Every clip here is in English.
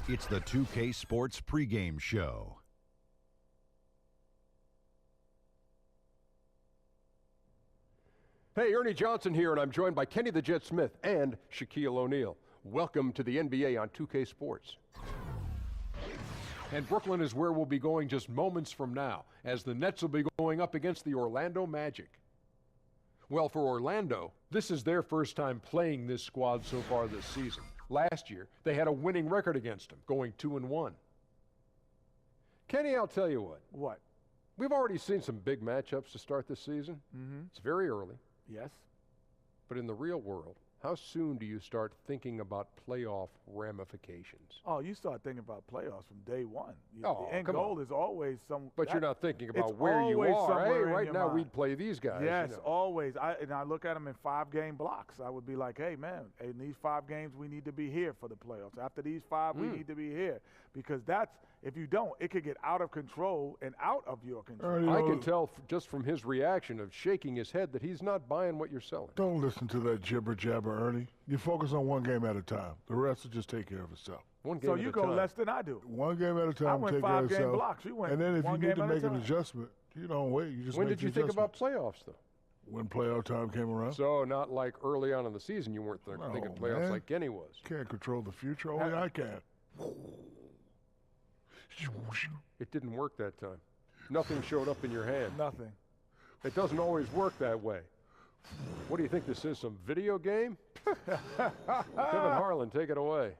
It's the 2K Sports Pregame Show. Hey, Ernie Johnson here, and I'm joined by Kenny the Jet Smith and Shaquille O'Neal. Welcome to the NBA on 2K Sports. And Brooklyn is where we'll be going just moments from now, as the Nets will be going up against the Orlando Magic. Well, for Orlando, this is their first time playing this squad so far this season. Last year, they had a winning record against them, going 2-1. Kenny, I'll tell you what. What? We've already seen some big matchups to start this season. It's very early. Yes. But in the real world, how soon do you start thinking about playoff ramifications? Oh, you start thinking about playoffs from day one. The end come goal on. is always some. But you're not thinking about it's where you always are. Hey, somewhere in right your now mind. we'd play these guys. Yes, you know. always. I look at them in 5-game blocks. I would be like, hey, man, in these 5 games, we need to be here for the playoffs. After these 5, we need to be here. Because that's, if you don't, it could get out of control and out of your control. I can tell just from his reaction of shaking his head that he's not buying what you're selling. Don't listen to that jibber-jabber, Ernie. You focus on one game at a time. The rest will just take care of itself. One game So at you a go time. less than I do. One game at a time, I went take care of 5-game itself. blocks. You went and then if you one need game to at a make an time. adjustment, you don't wait. You just When make did you the think about adjustment. playoffs, though? When playoff time came around. So not like early on in the season you weren't thinking playoffs man. like Kenny was. Can't control the future. Only I can. It didn't work that time. Nothing showed up in your hand. Nothing. It doesn't always work that way. What do you think this is, some video game? Kevin Harlan, take it away.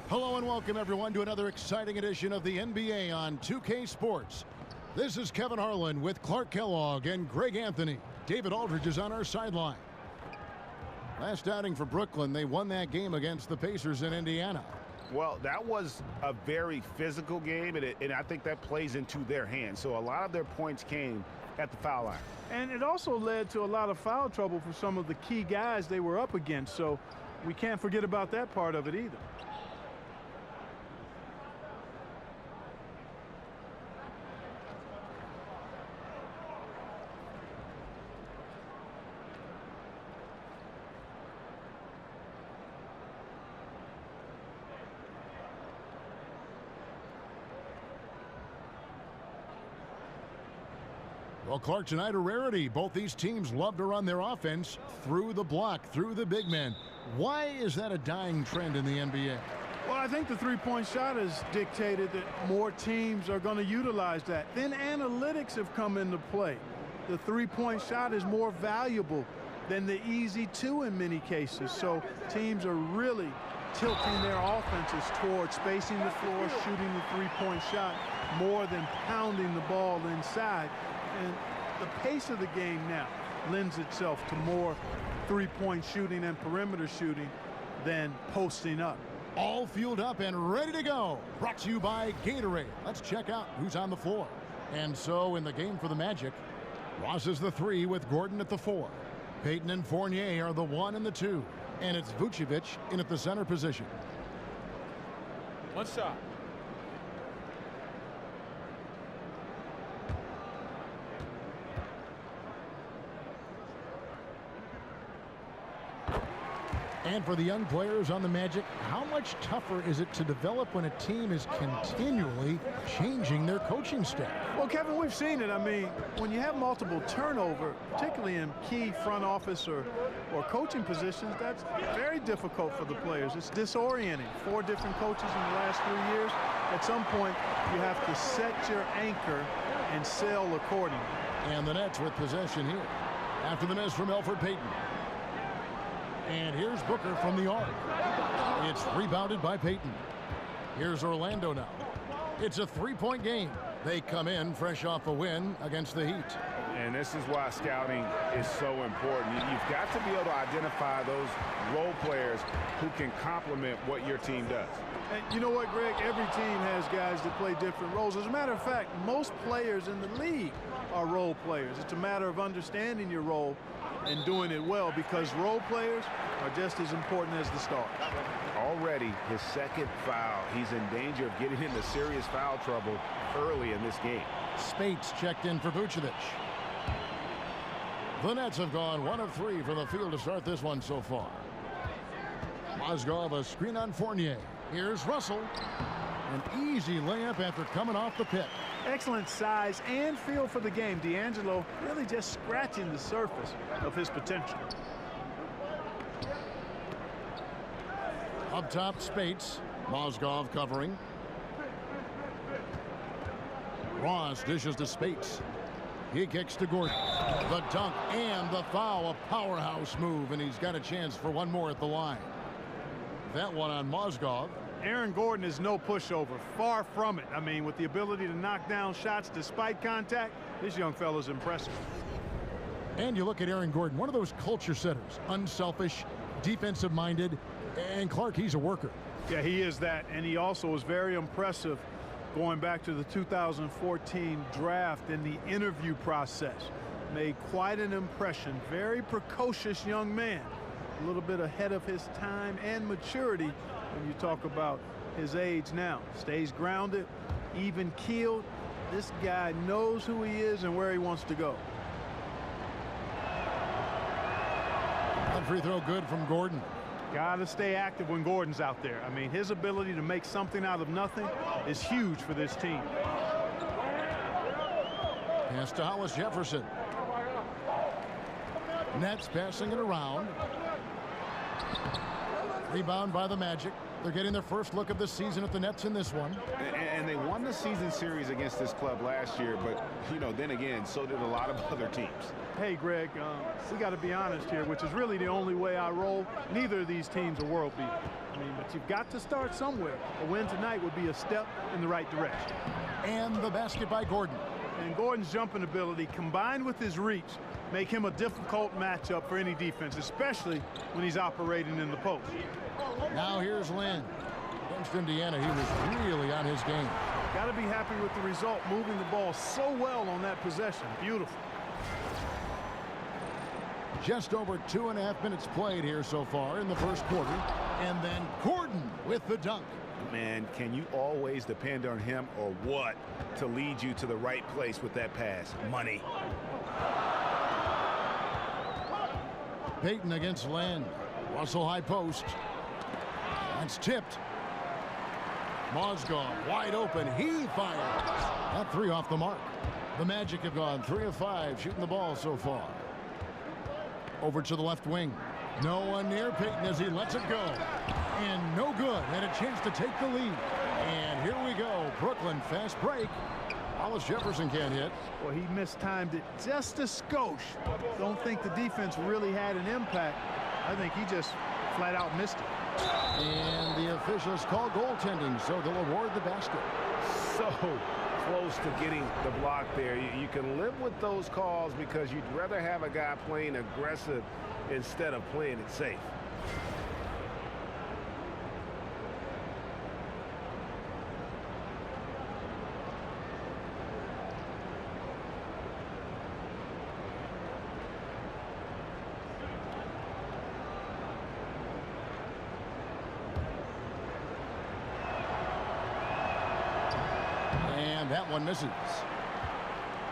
Hello and welcome everyone to another exciting edition of the NBA on 2K Sports. This is Kevin Harlan with Clark Kellogg and Greg Anthony. David Aldridge is on our sideline. Last outing for Brooklyn, they won that game against the Pacers in Indiana. Well, that was a very physical game, and I think that plays into their hands. So a lot of their points came at the foul line. And it also led to a lot of foul trouble for some of the key guys they were up against. So we can't forget about that part of it either. Well, Clark, tonight a rarity. Both these teams love to run their offense through the block, through the big men. Why is that a dying trend in the NBA? Well, I think the three-point shot has dictated that more teams are going to utilize that. Then analytics have come into play. The three-point shot is more valuable than the easy two in many cases. So teams are really tilting their offenses towards spacing the floor, shooting the three-point shot more than pounding the ball inside. And the pace of the game now lends itself to more three-point shooting and perimeter shooting than posting up. All fueled up and ready to go. Brought to you by Gatorade. Let's check out who's on the floor. And so in the game for the Magic, Ross is the 3 with Gordon at the 4. Payton and Fournier are the 1 and the 2. And it's Vucevic in at the center position. One shot. And for the young players on the Magic, how much tougher is it to develop when a team is continually changing their coaching staff? Well, Kevin, we've seen it. I mean, when you have multiple turnover, particularly in key front office or coaching positions, that's very difficult for the players. It's disorienting. 4 different coaches in the last 3 years. At some point, you have to set your anchor and sail accordingly. And the Nets with possession here. After the miss from Elfrid Payton. And here's Booker from the arc. It's rebounded by Payton. Here's Orlando now. It's a 3-point game. They come in fresh off a win against the Heat. And this is why scouting is so important. You've got to be able to identify those role players who can complement what your team does. And you know what, Greg? Every team has guys that play different roles. As a matter of fact, most players in the league are role players. It's a matter of understanding your role and doing it well, because role players are just as important as the stars. Already his second foul. He's in danger of getting into serious foul trouble early in this game. Spates checked in for Vucevic. The Nets have gone 1 of 3 from the field to start this one so far. Mozgov, a screen on Fournier. Here's Russell. An easy layup after coming off the pick. Excellent size and feel for the game. D'Angelo really just scratching the surface of his potential. Up top, Spates. Mozgov covering. Ross dishes to Spates. He kicks to Gordon. The dunk and the foul. A powerhouse move, and he's got a chance for one more at the line. That one on Mozgov. Aaron Gordon is no pushover. Far from it. I mean, with the ability to knock down shots despite contact, this young fella's impressive. And you look at Aaron Gordon, one of those culture setters. Unselfish, defensive-minded, and Clark, he's a worker. Yeah, he is that, and he also was very impressive going back to the 2014 draft in the interview process. Made quite an impression. Very precocious young man. A little bit ahead of his time and maturity when you talk about his age now. Stays grounded, even keeled. This guy knows who he is and where he wants to go. One free throw good from Gordon. Got to stay active when Gordon's out there. I mean, his ability to make something out of nothing is huge for this team. Pass to Hollis Jefferson. Nets passing it around. Rebound by the Magic. They're getting their first look of the season at the Nets in this one. And they won the season series against this club last year, but, you know, then again, so did a lot of other teams. Hey, Greg, we got to be honest here, which is really the only way I roll. Neither of these teams are world beaters. I mean, but you've got to start somewhere. A win tonight would be a step in the right direction. And the basket by Gordon. And Gordon's jumping ability combined with his reach make him a difficult matchup for any defense, especially when he's operating in the post. Now here's Lynn. Against Indiana, he was really on his game. Got to be happy with the result, moving the ball so well on that possession. Beautiful. Just over 2.5 minutes played here so far in the first quarter. And then Gordon with the dunk. Man, can you always depend on him or what to lead you to the right place with that pass? Money. Payton against Len. Russell high post. That's tipped. Mozgov wide open. He fires. That three off the mark. The Magic have gone 3 of 5 shooting the ball so far. Over to the left wing. No one near Payton as he lets it go. And no good. And a chance to take the lead. And here we go. Brooklyn fast break. Hollis Jefferson can't hit. Well, he mistimed it just a skosh. Don't think the defense really had an impact. I think he just flat out missed it. And the officials call goaltending, so they'll award the basket. So close to getting the block there. You can live with those calls because you'd rather have a guy playing aggressive instead of playing it safe. That one misses.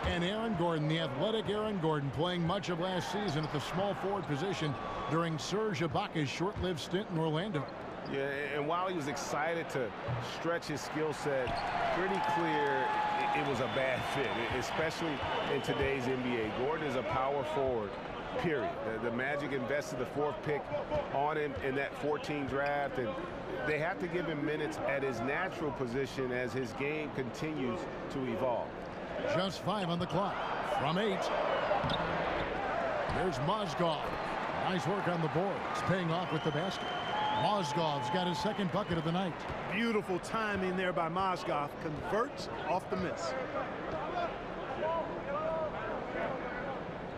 And Aaron Gordon, the athletic Aaron Gordon, playing much of last season at the small forward position during Serge Ibaka's short-lived stint in Orlando. Yeah, and while he was excited to stretch his skill set, pretty clear it was a bad fit, especially in today's NBA. Gordon is a power forward, period. The Magic invested the 4th pick on him in that 14 draft, and they have to give him minutes at his natural position as his game continues to evolve. Just 5 on the clock from 8. There's Mozgov. Nice work on the board. It's paying off with the basket. Mozgov's got his 2nd bucket of the night. Beautiful timing there by Mozgov. Converts off the miss.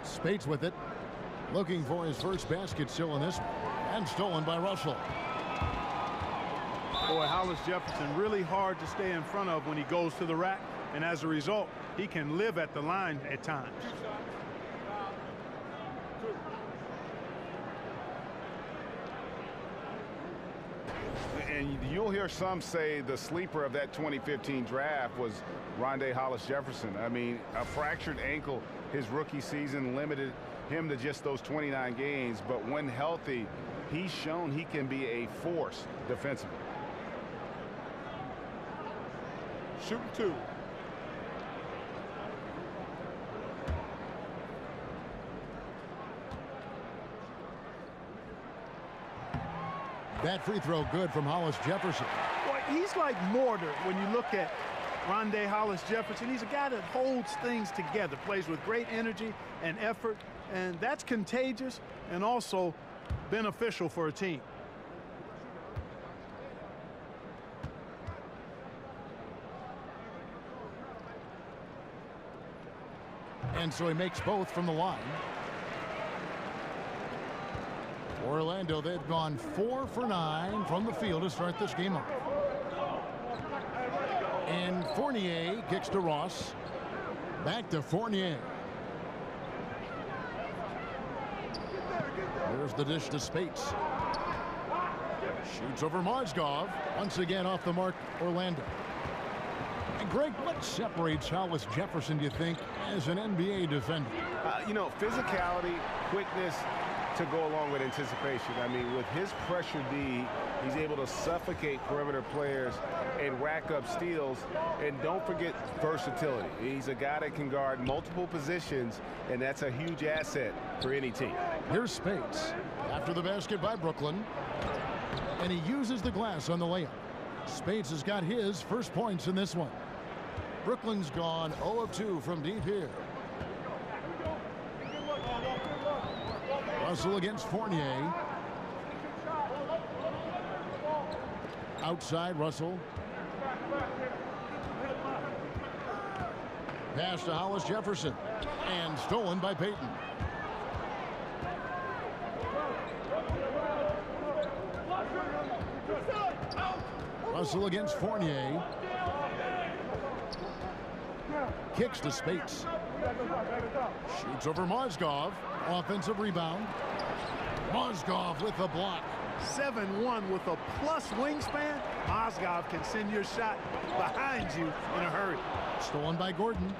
Spates with it. Looking for his first basket still in this one. And stolen by Russell. Boy, Hollis Jefferson really hard to stay in front of when he goes to the rack. And as a result, he can live at the line at times. And you'll hear some say the sleeper of that 2015 draft was Rondé Hollis Jefferson. I mean, a fractured ankle his rookie season limited him to just those 29 games. But when healthy, he's shown he can be a force defensively. Shooting 2. That free throw good from Hollis Jefferson. Boy, he's like mortar when you look at Rondé Hollis Jefferson. He's a guy that holds things together, plays with great energy and effort, and that's contagious and also beneficial for a team. And so he makes both from the line. Orlando, they've gone 4 for 9 from the field to start this game off. And Fournier kicks to Ross. Back to Fournier. There's the dish to Spates. Shoots over Mozgov. Once again off the mark, Orlando. And Greg, what separates Hollis Jefferson, do you think, as an NBA defender? You know, physicality, quickness to go along with anticipation. I mean, with his pressure D, he's able to suffocate perimeter players and rack up steals. And don't forget versatility. He's a guy that can guard multiple positions, and that's a huge asset for any team. Here's Spates after the basket by Brooklyn. And he uses the glass on the layup. Spates has got his first points in this one. Brooklyn's gone 0 of 2 from deep here. Russell against Fournier. Outside Russell. Pass to Hollis Jefferson. And stolen by Payton. Russell against Fournier. Kicks to Spates. Shoots over Mozgov. Offensive rebound. Mozgov with the block. 7-1 with a plus wingspan. Mozgov can send your shot behind you in a hurry. Stolen by Gordon.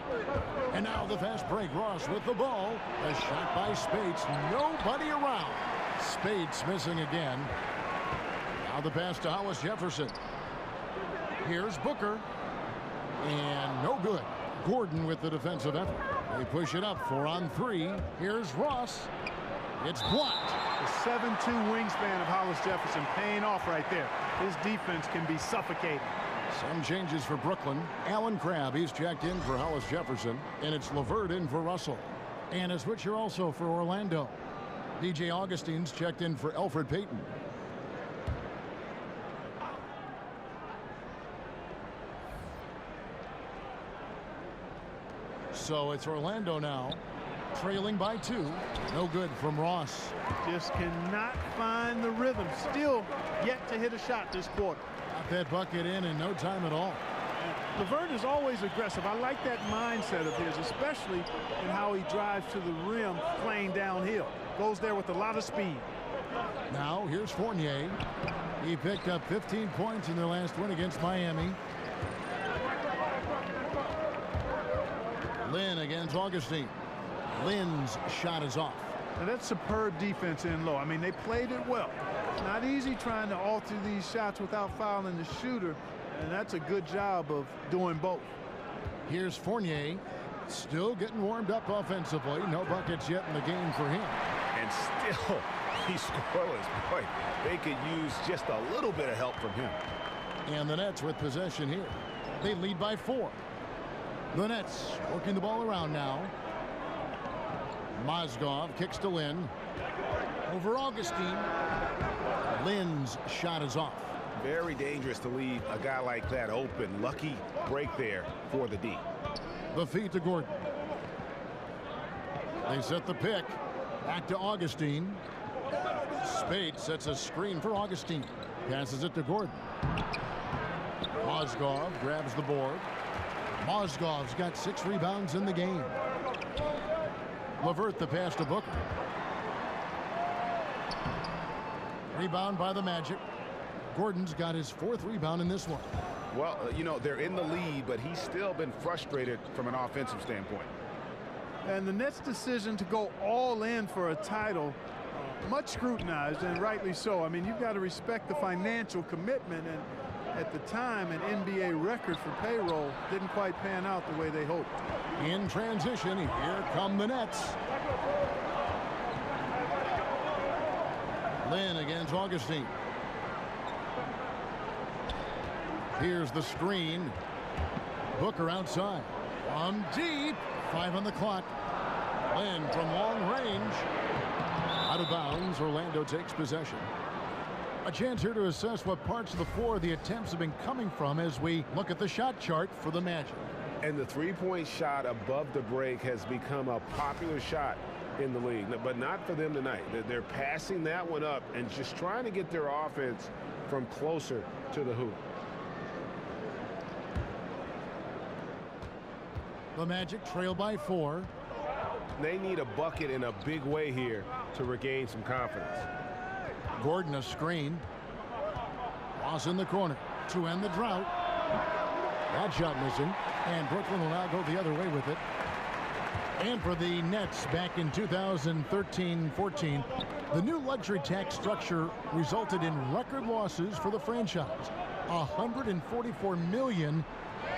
And now the fast break. Ross with the ball. A shot by Spates. Nobody around. Spates missing again. Now the pass to Hollis Jefferson. Here's Booker. And no good. Gordon with the defensive effort. They push it up 4 on 3. Here's Ross. It's blocked. The 7'2" wingspan of Hollis Jefferson paying off right there. His defense can be suffocating. Some changes for Brooklyn. Alan Crabb, he's checked in for Hollis Jefferson. And it's LeVert in for Russell. And a switcher also for Orlando. DJ Augustine's checked in for Elfrid Payton. So it's Orlando now, trailing by 2. No good from Ross. Just cannot find the rhythm. Still yet to hit a shot this quarter. Got that bucket in no time at all. LeVert is always aggressive. I like that mindset of his, especially in how he drives to the rim playing downhill. Goes there with a lot of speed. Now here's Fournier. He picked up 15 points in their last win against Miami. Lynn against Augustine. Lynn's shot is off. Now that's superb defense in low. I mean, they played it well. It's not easy trying to alter these shots without fouling the shooter, and that's a good job of doing both. Here's Fournier, still getting warmed up offensively. No buckets yet in the game for him. And still, he's scoreless. Boy, they could use just a little bit of help from him. And the Nets with possession here. They lead by 4. The Nets working the ball around now. Mozgov kicks to Lynn. Over Augustine. Lynn's shot is off. Very dangerous to leave a guy like that open. Lucky break there for the D. The feed to Gordon. They set the pick. Back to Augustine. Spade sets a screen for Augustine. Passes it to Gordon. Mozgov grabs the board. Mozgov's got 6 rebounds in the game. Levert the pass to Booker. Rebound by the Magic. Gordon's got his 4th rebound in this one. Well, you know, they're in the lead, but he's still been frustrated from an offensive standpoint. And the Nets' decision to go all in for a title, much scrutinized, and rightly so. I mean, you've got to respect the financial commitment, and at the time, an NBA record for payroll didn't quite pan out the way they hoped. In transition, here come the Nets. Lynn against Augustine. Here's the screen. Booker outside. From deep. 5 on the clock. Lynn from long range. Out of bounds. Orlando takes possession. A chance here to assess what parts of the floor the attempts have been coming from as we look at the shot chart for the Magic. And the three-point shot above the break has become a popular shot in the league, but not for them tonight. They're passing that one up and just trying to get their offense from closer to the hoop. The Magic trail by 4. They need a bucket in a big way here to regain some confidence. Gordon a screen. Ross in the corner to end the drought. That shot missing, and Brooklyn will now go the other way with it. And for the Nets back in 2013-14, the new luxury tax structure resulted in record losses for the franchise. $144 million.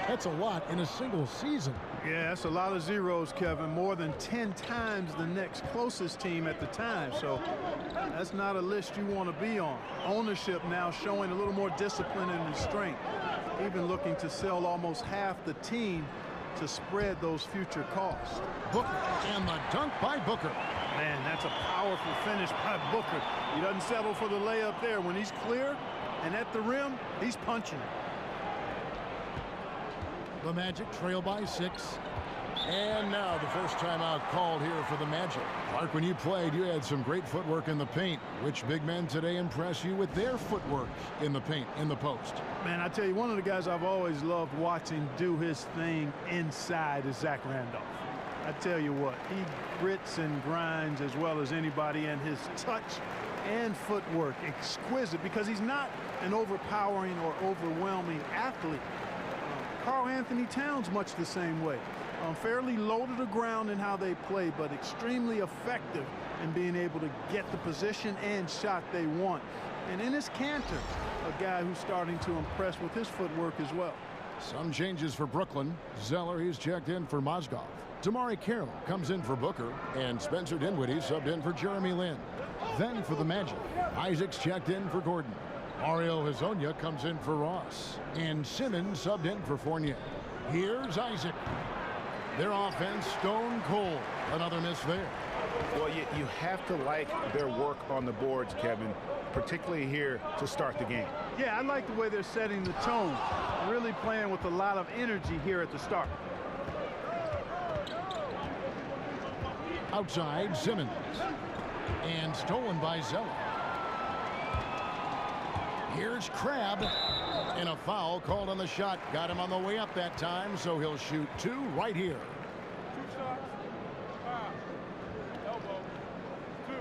That's a lot in a single season. Yeah, that's a lot of zeros, Kevin. More than 10 times the next closest team at the time. So that's not a list you want to be on. Ownership now showing a little more discipline and strength. Even looking to sell almost half the team to spread those future costs. Booker, and the dunk by Booker. Man, that's a powerful finish by Booker. He doesn't settle for the layup there. When he's clear and at the rim, he's punching. The Magic trail by 6. And now the first timeout called here for the Magic. Clark, when you played, you had some great footwork in the paint. Which big men today impress you with their footwork in the paint, in the post? Man, I tell you, one of the guys I've always loved watching do his thing inside is Zach Randolph. I tell you what, he grits and grinds as well as anybody, and his touch and footwork exquisite because he's not an overpowering or overwhelming athlete. Karl Anthony Towns much the same way. Fairly low to the ground in how they play, but extremely effective in being able to get the position and shot they want. And in his canter, a guy who's starting to impress with his footwork as well. Some changes for Brooklyn. Zeller, he's checked in for Mozgov. Damari Carroll comes in for Booker, and Spencer Dinwiddie subbed in for Jeremy Lin. Then for the Magic, Isaac's checked in for Gordon. Mario Hezonja comes in for Ross, and Simmons subbed in for Fournier. Here's Isaac. Their offense stone cold. Another miss there. Well, you have to like their work on the boards, Kevin, particularly here to start the game. Yeah, I like the way they're setting the tone. Really playing with a lot of energy here at the start. Outside, Simmons. And stolen by Zeller. Here's Crabbe. And a foul called on the shot. Got him on the way up that time, so he'll shoot 2 right here. 2 shots. Elbow. 2.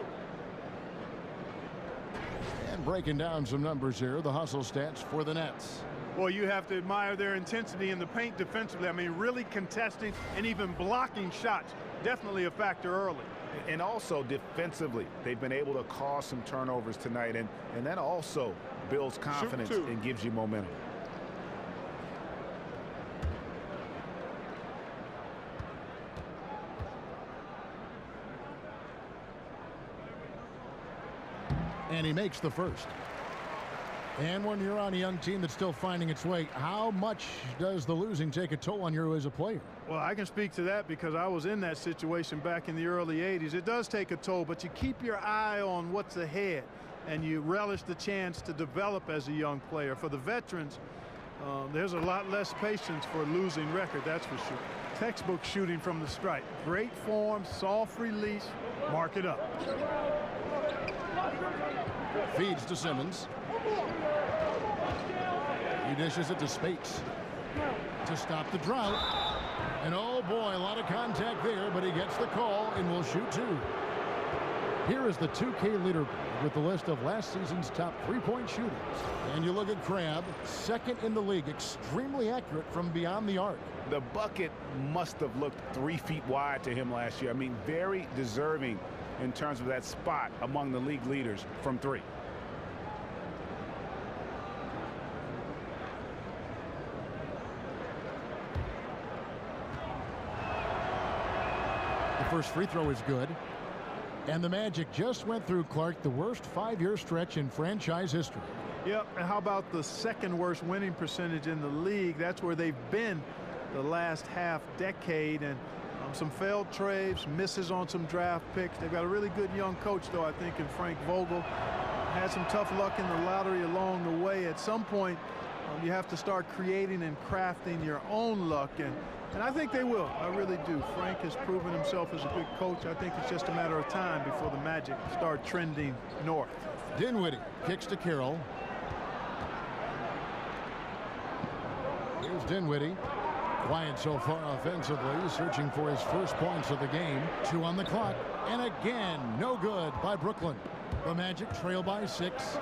And breaking down some numbers here, the hustle stats for the Nets. Well, you have to admire their intensity in the paint defensively. I mean, really contesting and even blocking shots. Definitely a factor early. And also defensively, they've been able to cause some turnovers tonight, and that also builds confidence and gives you momentum. And he makes the first. And when you're on a young team that's still finding its way, how much does the losing take a toll on you as a player? Well, I can speak to that because I was in that situation back in the early 80s. It does take a toll, but you keep your eye on what's ahead, and you relish the chance to develop as a young player. For the veterans, there's a lot less patience for a losing record, that's for sure. Textbook shooting from the stripe. Great form, soft release. Mark it up. Feeds to Simmons. He dishes it to Spates to stop the drought. And oh boy, a lot of contact there, but he gets the call and will shoot two. Here is the 2K leaderboard with the list of last season's top three-point shooters. And you look at Crabbe, second in the league, extremely accurate from beyond the arc. The bucket must have looked 3 feet wide to him last year. I mean, very deserving in terms of that spot among the league leaders from three. The first free throw is good. And the Magic just went through, Clark, the worst 5-year stretch in franchise history. Yep, and how about the second worst winning percentage in the league? That's where they've been the last half decade. And some failed trades, misses on some draft picks. They've got a really good young coach, though, I think, in Frank Vogel. Had some tough luck in the lottery along the way. At some point, you have to start creating and crafting your own luck. And I think they will. I really do. Frank has proven himself as a good coach. I think it's just a matter of time before the Magic start trending north. Dinwiddie kicks to Carroll. Here's Dinwiddie. Quiet so far offensively, searching for his first points of the game. 2 on the clock. And again, no good by Brooklyn. The Magic trail by 6.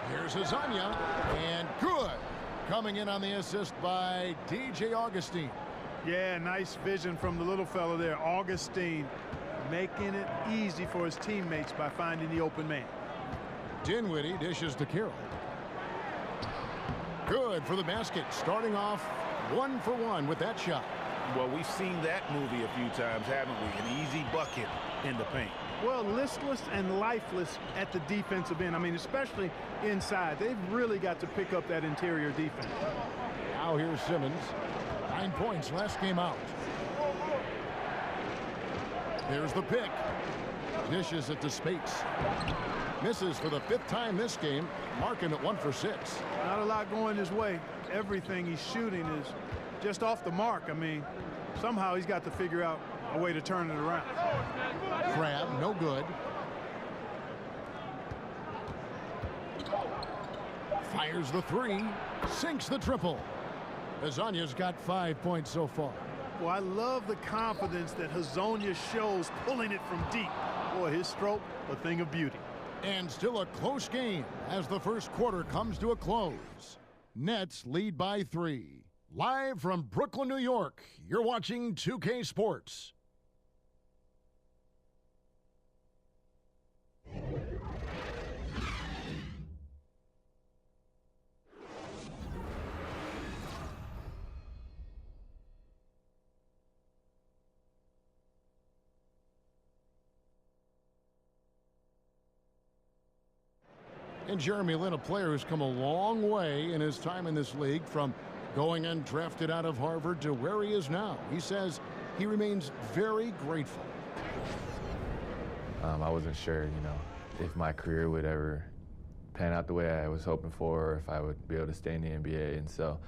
Here's Hezonja. And good. Coming in on the assist by DJ Augustine. Yeah, nice vision from the little fella there. Augustine making it easy for his teammates by finding the open man. Dinwiddie dishes to Carroll. Good for the basket. Starting off 1 for 1 with that shot. Well, we've seen that movie a few times, haven't we? An easy bucket in the paint. Well, listless and lifeless at the defensive end. I mean, especially inside. They've really got to pick up that interior defense. Now here's Simmons. 9 points last game out. There's the pick. Dishes it to Spates. Misses for the 5th time this game. Marking at 1 for 6. Not a lot going his way. Everything he's shooting is just off the mark. I mean, somehow he's got to figure out a way to turn it around. Crabbe, no good. Fires the 3. Sinks the triple. Hezonja's got 5 points so far. Well, I love the confidence that Hezonja shows pulling it from deep. Boy, his stroke, a thing of beauty. And still a close game as the first quarter comes to a close. Nets lead by 3. Live from Brooklyn, New York, you're watching 2K Sports. And Jeremy Lin, a player who's come a long way in his time in this league, from going undrafted out of Harvard to where he is now. He says he remains very grateful. I wasn't sure, if my career would ever pan out the way I was hoping for, or if I would be able to stay in the NBA. And so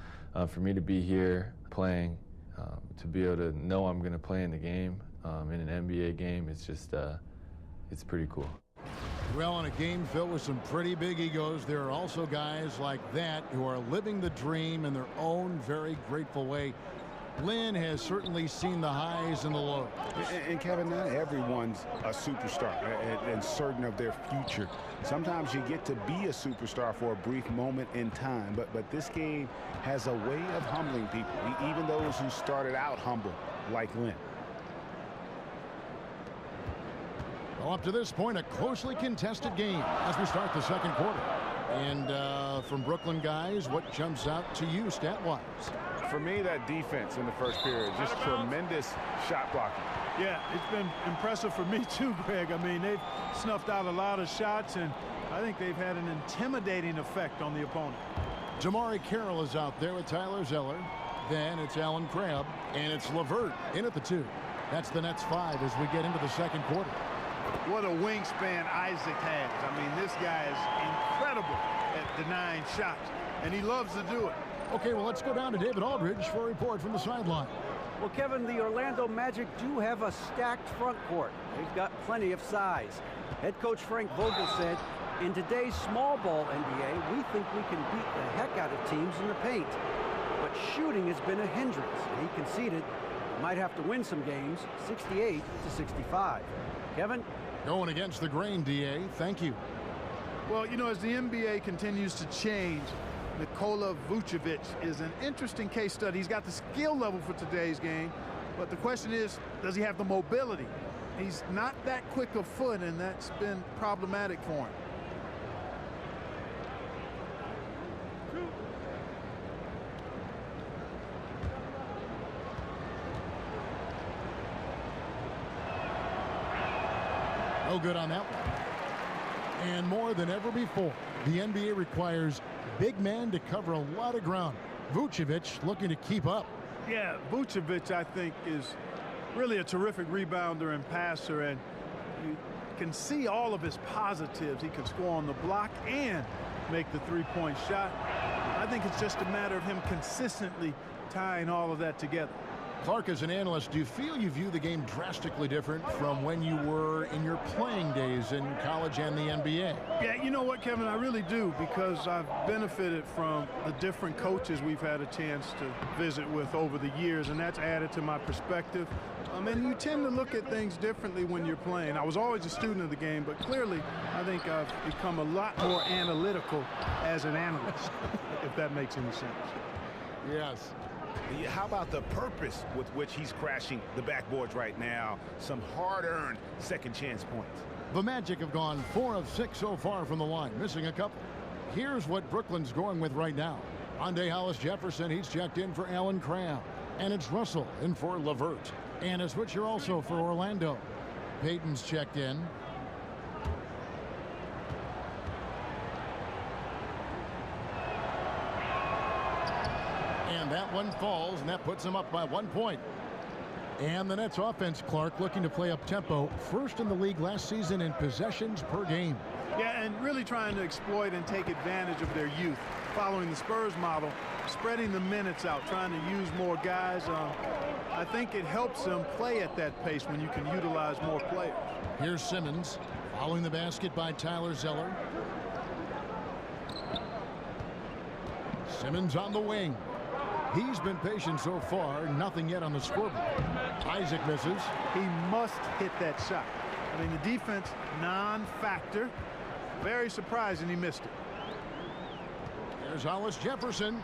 for me to be here playing, to be able to know I'm going to play in the game, in an NBA game, it's just, it's pretty cool. Well, in a game filled with some pretty big egos, there are also guys like that who are living the dream in their own very grateful way. Lin has certainly seen the highs and the lows. And Kevin, not everyone's a superstar and certain of their future. Sometimes you get to be a superstar for a brief moment in time, but this game has a way of humbling people, even those who started out humble, like Lin. Well, up to this point, a closely contested game as we start the second quarter. And from Brooklyn guys, what jumps out to you stat-wise? For me, that defense in the first period, just tremendous shot blocking. Yeah, it's been impressive for me too, Greg. I mean, they've snuffed out a lot of shots, and I think they've had an intimidating effect on the opponent. Jamari Carroll is out there with Tyler Zeller. Then it's Alan Crabbe, and it's LeVert in at the 2. That's the Nets 5 as we get into the second quarter. What a wingspan Isaac has. I mean, this guy is incredible at denying shots, and he loves to do it. Okay, well, let's go down to David Aldridge for a report from the sideline. Well, Kevin, the Orlando Magic do have a stacked front court. They've got plenty of size. Head coach Frank Vogel said, in today's small ball NBA, we think we can beat the heck out of teams in the paint. But shooting has been a hindrance, and he conceded he might have to win some games, 68-65. Kevin? Going against the grain, DA. Thank you. Well, you know, as the NBA continues to change, Nikola Vucevic is an interesting case study. He's got the skill level for today's game, but the question is, does he have the mobility? He's not that quick of foot, and that's been problematic for him. No good on that one. And more than ever before, the NBA requires big men to cover a lot of ground. Vucevic looking to keep up. Yeah, Vucevic, I think, is really a terrific rebounder and passer, and you can see all of his positives. He can score on the block and make the three-point shot. I think it's just a matter of him consistently tying all of that together. Clark, as an analyst, do you feel you view the game drastically different from when you were in your playing days in college and the NBA? Yeah, you know what, Kevin, I really do, because I've benefited from the different coaches we've had a chance to visit with over the years, and that's added to my perspective. And you tend to look at things differently when you're playing. I was always a student of the game, but clearly I think I've become a lot more analytical as an analyst, if that makes any sense. Yes. How about the purpose with which he's crashing the backboards right now? Some hard-earned second chance points. The Magic have gone 4 of 6 so far from the line, missing a couple. Here's what Brooklyn's going with right now. Andre Hollis-Jefferson, he's checked in for Alan Cram. And it's Russell in for LeVert. And a switcher also for Orlando. Payton's checked in. And that one falls, and that puts them up by 1 point. And the Nets offense, Clark, looking to play up tempo. First in the league last season in possessions per game. Yeah, and really trying to exploit and take advantage of their youth. Following the Spurs model, spreading the minutes out, trying to use more guys. I think it helps them play at that pace when you can utilize more players. Here's Simmons, following the basket by Tyler Zeller. Simmons on the wing. He's been patient so far, nothing yet on the scoreboard. Isaac misses. He must hit that shot. I mean, the defense, non-factor. Very surprising he missed it. There's Hollis-Jefferson.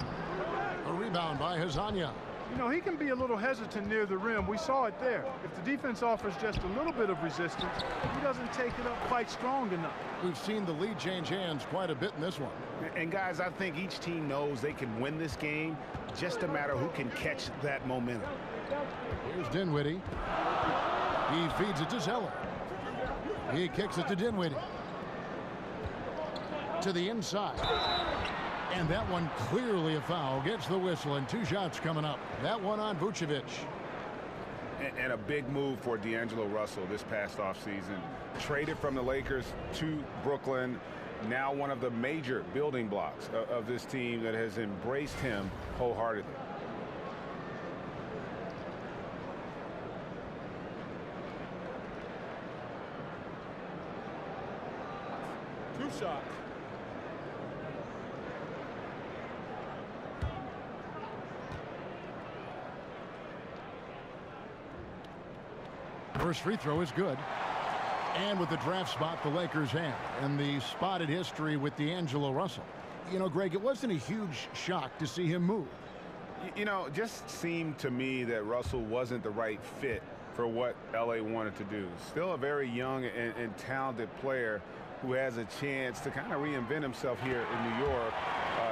A rebound by Hazanya. You know, he can be a little hesitant near the rim. We saw it there. If the defense offers just a little bit of resistance, he doesn't take it up quite strong enough. We've seen the lead change hands quite a bit in this one. And guys, I think each team knows they can win this game. Just a matter who can catch that momentum. Here's Dinwiddie. He feeds it to Zeller. He kicks it to Dinwiddie. To the inside. And that one clearly a foul. Gets the whistle, and 2 shots coming up. That one on Vucevic. And a big move for D'Angelo Russell this past offseason. Traded from the Lakers to Brooklyn. Now one of the major building blocks of this team that has embraced him wholeheartedly. Two shots. First free throw is good. And with the draft spot the Lakers have, and the spotted history with D'Angelo Russell. You know, Greg, it wasn't a huge shock to see him move. You know, it just seemed to me that Russell wasn't the right fit for what LA wanted to do. Still a very young and talented player who has a chance to kind of reinvent himself here in New York.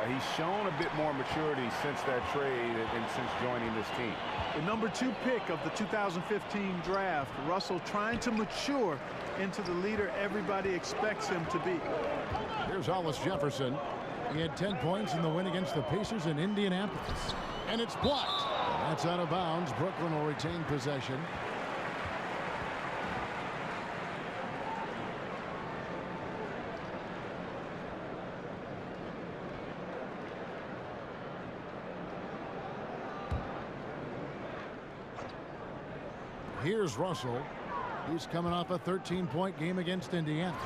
He's shown a bit more maturity since that trade and since joining this team. The number 2 pick of the 2015 draft, Russell trying to mature into the leader everybody expects him to be. Here's Hollis-Jefferson. He had 10 points in the win against the Pacers in Indianapolis. And it's blocked. That's out of bounds. Brooklyn will retain possession. Here's Russell. He's coming off a 13-point game against Indiana.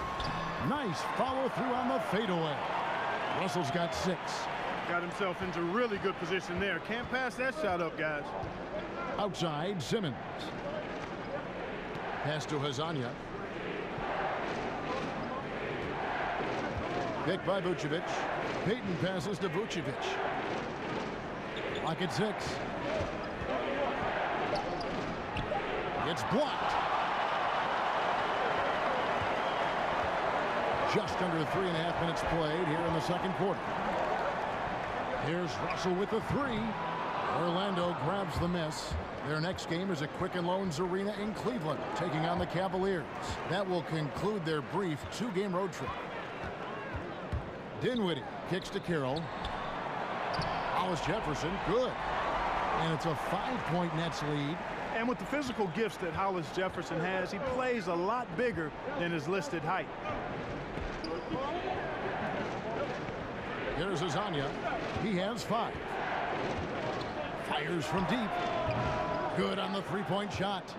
Nice follow-through on the fadeaway. Russell's got 6. Got himself into really good position there. Can't pass that shot up, guys. Outside, Simmons. Pass to Hazanya. Picked by Vucevic. Payton passes to Vucevic. Clock at 6. It's blocked. Just under 3.5 minutes played here in the second quarter. Here's Russell with the 3. Orlando grabs the miss. Their next game is at Quicken Loans Arena in Cleveland, taking on the Cavaliers. That will conclude their brief 2-game road trip. Dinwiddie kicks to Carroll. Hollis Jefferson, good. And it's a 5-point Nets lead. And with the physical gifts that Hollis Jefferson has, he plays a lot bigger than his listed height. Here's Hazanya. He has 5. Fires from deep. Good on the 3-point shot.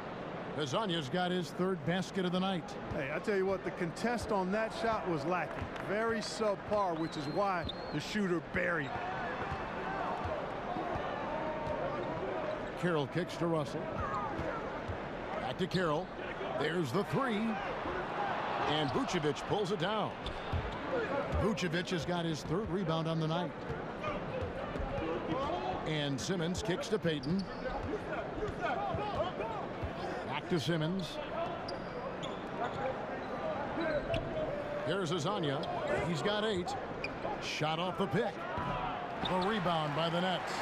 Hazanya's got his 3rd basket of the night. Hey, I tell you what, the contest on that shot was lacking. Very subpar, which is why the shooter buried it. Carroll kicks to Russell. Back to Carroll. There's the 3. And Vucevic pulls it down. Vucevic has got his 3rd rebound on the night. And Simmons kicks to Payton. Back to Simmons. Here's Hazanya. He's got 8. Shot off the pick. A rebound by the Nets.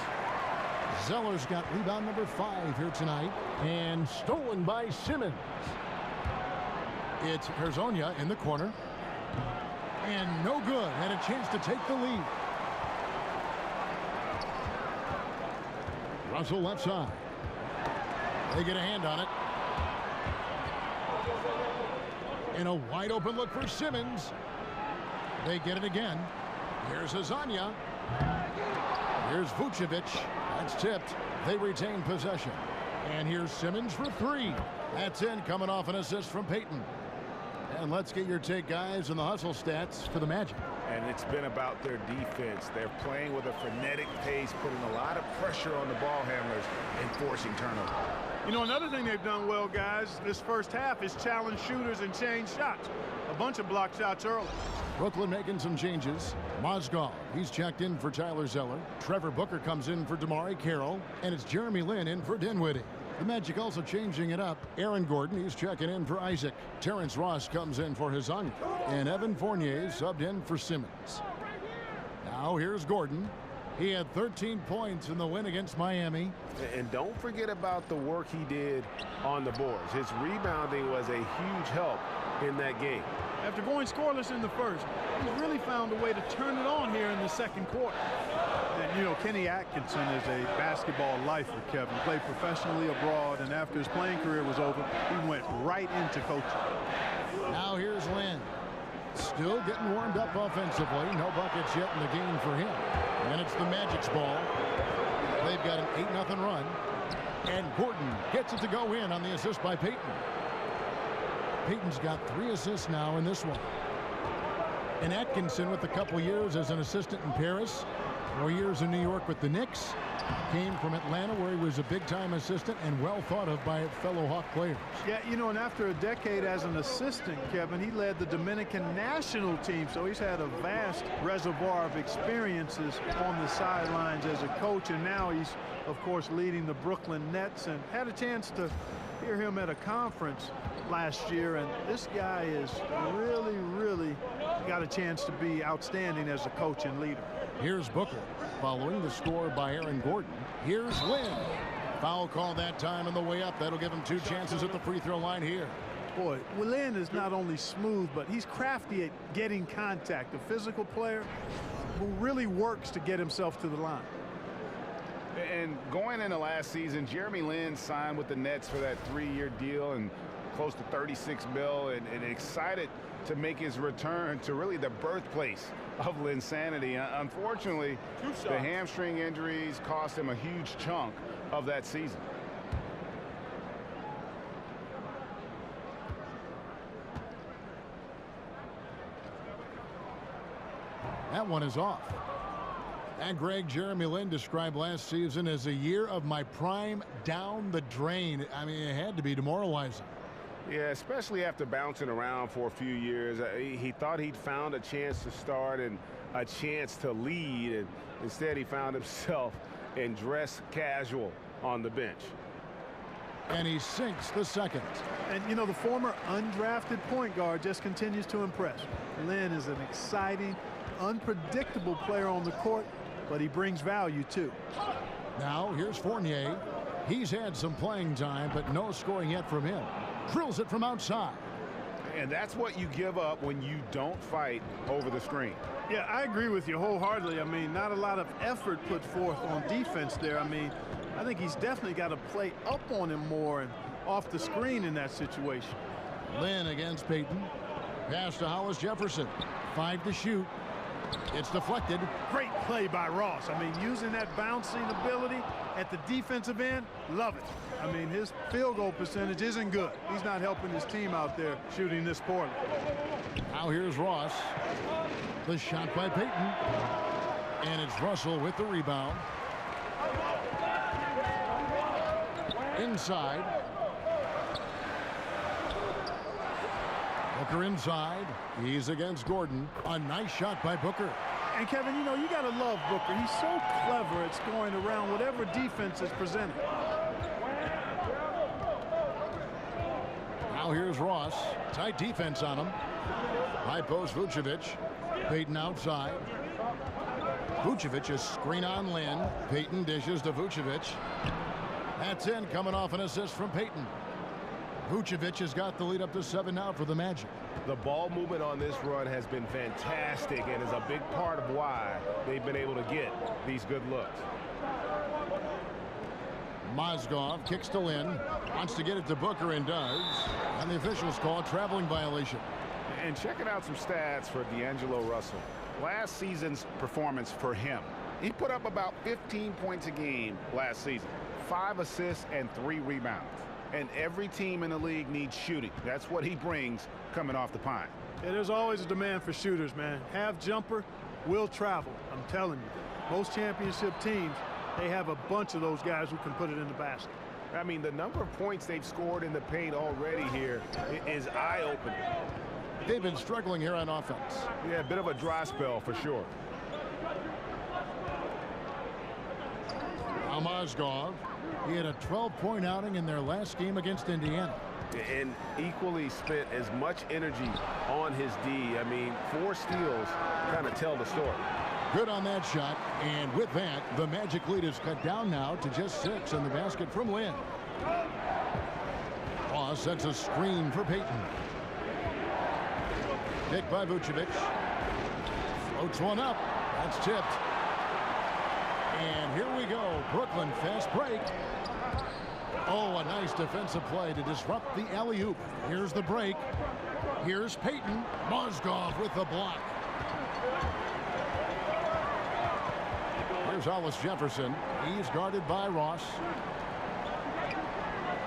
Zeller's got rebound number 5 here tonight. And stolen by Simmons. It's Hazanya in the corner. And no good. Had a chance to take the lead. Russell left side. They get a hand on it. And a wide open look for Simmons. They get it again. Here's Hazanya. Here's Vucevic. That's tipped. They retain possession. And here's Simmons for 3. That's in, coming off an assist from Payton. And let's get your take, guys, on the hustle stats for the Magic. And it's been about their defense. They're playing with a frenetic pace, putting a lot of pressure on the ball handlers and forcing turnovers. You know, another thing they've done well, guys, this first half is challenge shooters and change shots. A bunch of block shots early. Brooklyn making some changes. Mozgov, he's checked in for Tyler Zeller. Trevor Booker comes in for Damari Carroll. And it's Jeremy Lin in for Dinwiddie. The Magic also changing it up. Aaron Gordon, he's checking in for Isaac. Terrence Ross comes in for Hazanya. And Evan Fournier subbed in for Simmons. Now here's Gordon. He had 13 points in the win against Miami. And don't forget about the work he did on the boards. His rebounding was a huge help in that game. After going scoreless in the first, he's really found a way to turn it on here in the second quarter. And, you know, Kenny Atkinson is a basketball lifer, Kevin. Played professionally abroad, and after his playing career was over, he went right into coaching. Now here's Lin. Still getting warmed up offensively. No buckets yet in the game for him. And it's the Magic's ball. They've got an 8-0 run. And Gordon gets it to go in on the assist by Payton. Payton's got 3 assists now in this one. And Atkinson, with a couple years as an assistant in Paris, 4 years in New York with the Knicks, came from Atlanta where he was a big-time assistant and well thought of by fellow Hawk players. Yeah, you know, and after a decade as an assistant, Kevin, he led the Dominican national team, so he's had a vast reservoir of experiences on the sidelines as a coach, and now he's, of course, leading the Brooklyn Nets, and had a chance to hear him at a conference last year, and this guy is really got a chance to be outstanding as a coach and leader. Here's Booker following the score by Aaron Gordon. Here's Lin. Foul call that time on the way up. That'll give him 2 chances at the free throw line here. Boy, Lin is not only smooth, but he's crafty at getting contact. A physical player who really works to get himself to the line. And going into last season, Jeremy Lin signed with the Nets for that 3-year deal and close to $36 million, and excited to make his return to really the birthplace of Linsanity. Unfortunately, the hamstring injuries cost him a huge chunk of that season. That one is off. And Greg, Jeremy Lin described last season as a year of my prime down the drain. I mean, it had to be demoralizing. Yeah, especially after bouncing around for a few years. He thought he'd found a chance to start and a chance to lead, and instead he found himself in dress casual on the bench. And he sinks the second. And, you know, the former undrafted point guard just continues to impress. Lin is an exciting, unpredictable player on the court, but he brings value, too. Now, here's Fournier. He's had some playing time, but no scoring yet from him. Drills it from outside. And that's what you give up when you don't fight over the screen. Yeah, I agree with you wholeheartedly. I mean, not a lot of effort put forth on defense there. I mean, I think he's definitely got to play up on him more and off the screen in that situation. Lin against Payton. Pass to Hollis Jefferson. 5 to shoot. It's deflected. Great play by Ross. I mean, using that bouncing ability at the defensive end, love it. I mean, his field goal percentage isn't good. He's not helping his team out there shooting this poorly. Now here's Ross. The shot by Payton. And it's Russell with the rebound. Inside. Booker inside. He's against Gordon. A nice shot by Booker. And Kevin, you know, you got to love Booker. He's so clever at scoring around whatever defense is presented. Now here's Ross. Tight defense on him. High post Vucevic. Payton outside. Vucevic is screen on Lin. Payton dishes to Vucevic. That's in, coming off an assist from Payton. Vucevic has got the lead up to 7 now for the Magic. The ball movement on this run has been fantastic and is a big part of why they've been able to get these good looks. Mozgov kicks to Lin. Wants to get it to Booker and does. And the officials call a traveling violation. And checking out some stats for D'Angelo Russell. Last season's performance for him. He put up about 15 points a game last season. 5 assists and 3 rebounds. And every team in the league needs shooting. That's what he brings coming off the pine. Yeah, there's always a demand for shooters, man. Have jumper, will travel. I'm telling you. Most championship teams, they have a bunch of those guys who can put it in the basket. I mean, the number of points they've scored in the paint already here is eye-opening. They've been struggling here on offense. Yeah, a bit of a dry spell for sure. Now Mozgov. He had a 12-point outing in their last game against Indiana. And equally spent as much energy on his D. I mean, 4 steals kind of tell the story. Good on that shot. And with that, the Magic lead is cut down now to just 6 in the basket from Lin. Ross sets a screen for Payton. Picked by Vucevic. Floats one up. That's tipped. And here we go. Brooklyn fast break. Oh, a nice defensive play to disrupt the alley-oop. Here's the break. Here's Payton. Mozgov with the block. Here's Hollis Jefferson. He's guarded by Ross.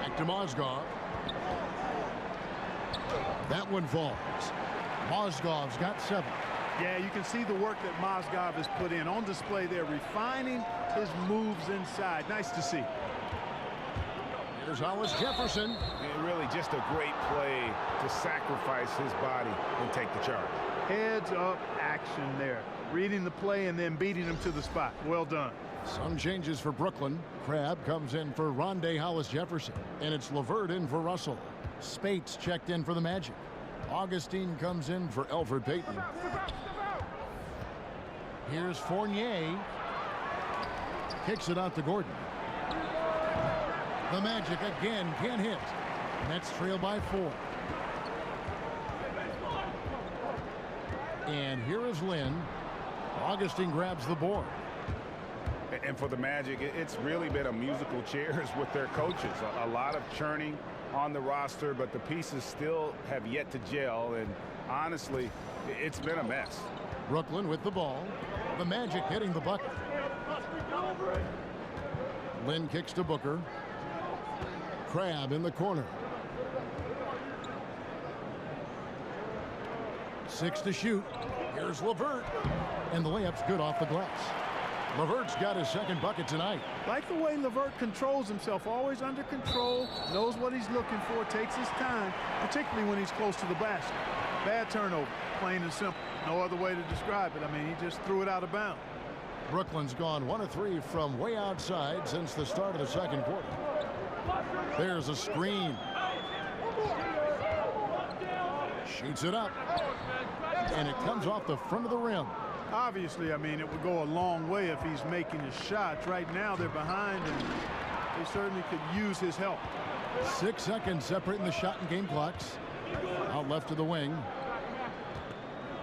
Back to Mozgov. That one falls. Mozgov's got 7. Yeah, you can see the work that Mozgov has put in on display there, refining his moves inside. Nice to see. Here's Hollis Jefferson. And really just a great play to sacrifice his body and take the charge. Heads up action there. Reading the play and then beating him to the spot. Well done. Some changes for Brooklyn. Crabbe comes in for Rondé Hollis Jefferson. And it's LeVert in for Russell. Spates checked in for the Magic. Augustine comes in for Elfrid Payton. Here's Fournier. Kicks it out to Gordon. The Magic again can't hit. Nets trail by 4. And here is Lin. Augustine grabs the board. And for the Magic, it's really been a musical chairs with their coaches. A lot of churning on the roster, but the pieces still have yet to gel. And honestly, it's been a mess. Brooklyn with the ball. The Magic hitting the bucket. Lin kicks to Booker. Crabbe in the corner. 6 to shoot. Here's LeVert. And the layup's good off the glass. LeVert's got his second bucket tonight. Like the way LeVert controls himself, always under control, knows what he's looking for, takes his time, particularly when he's close to the basket. Bad turnover, plain and simple. No other way to describe it. I mean, he just threw it out of bounds. Brooklyn's gone 1 of 3 from way outside since the start of the second quarter. There's a screen. Shoots it up. And it comes off the front of the rim. Obviously, I mean, it would go a long way if he's making his shots. Right now, they're behind, and they certainly could use his help. 6 seconds separating the shot and game clocks. Out left to the wing.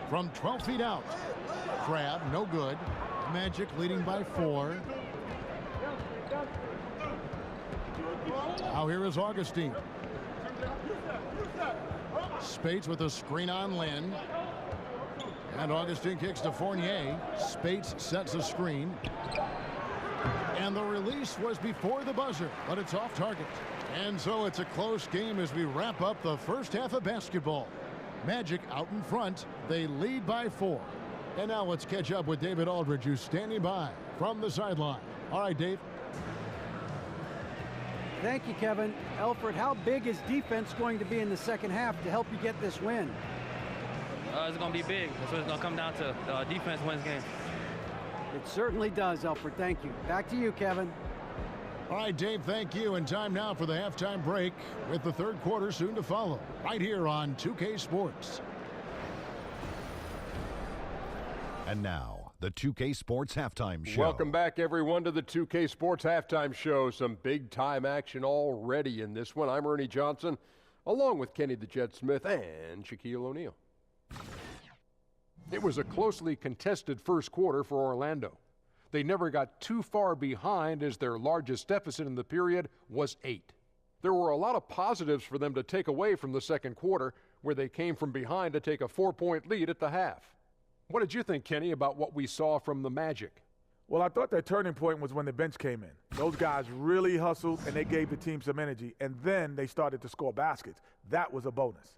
From 12 feet out. Crab, no good. Magic leading by 4. Now here is Augustine. Spates with a screen on Lynn. And Augustine kicks to Fournier. Spates sets a screen. And the release was before the buzzer, but it's off target. And so it's a close game as we wrap up the first half of basketball. Magic out in front. They lead by 4. And now let's catch up with David Aldridge, who's standing by from the sideline. All right, Dave. Thank you, Kevin. Alfred, how big is defense going to be in the second half to help you get this win? It's going to be big. That's what it's going to come down to. Defense wins games. It certainly does, Alfred. Thank you. Back to you, Kevin. All right, Dave, thank you. And time now for the halftime break with the third quarter soon to follow right here on 2K Sports. And now, the 2K Sports Halftime Show. Welcome back, everyone, to the 2K Sports Halftime Show. Some big-time action already in this one. I'm Ernie Johnson, along with Kenny the Jet Smith and Shaquille O'Neal. It was a closely contested first quarter for Orlando. They never got too far behind as their largest deficit in the period was 8. There were a lot of positives for them to take away from the second quarter, where they came from behind to take a 4-point lead at the half. What did you think, Kenny, about what we saw from the Magic? Well, I thought that turning point was when the bench came in. Those guys really hustled, and they gave the team some energy, and then they started to score baskets. That was a bonus.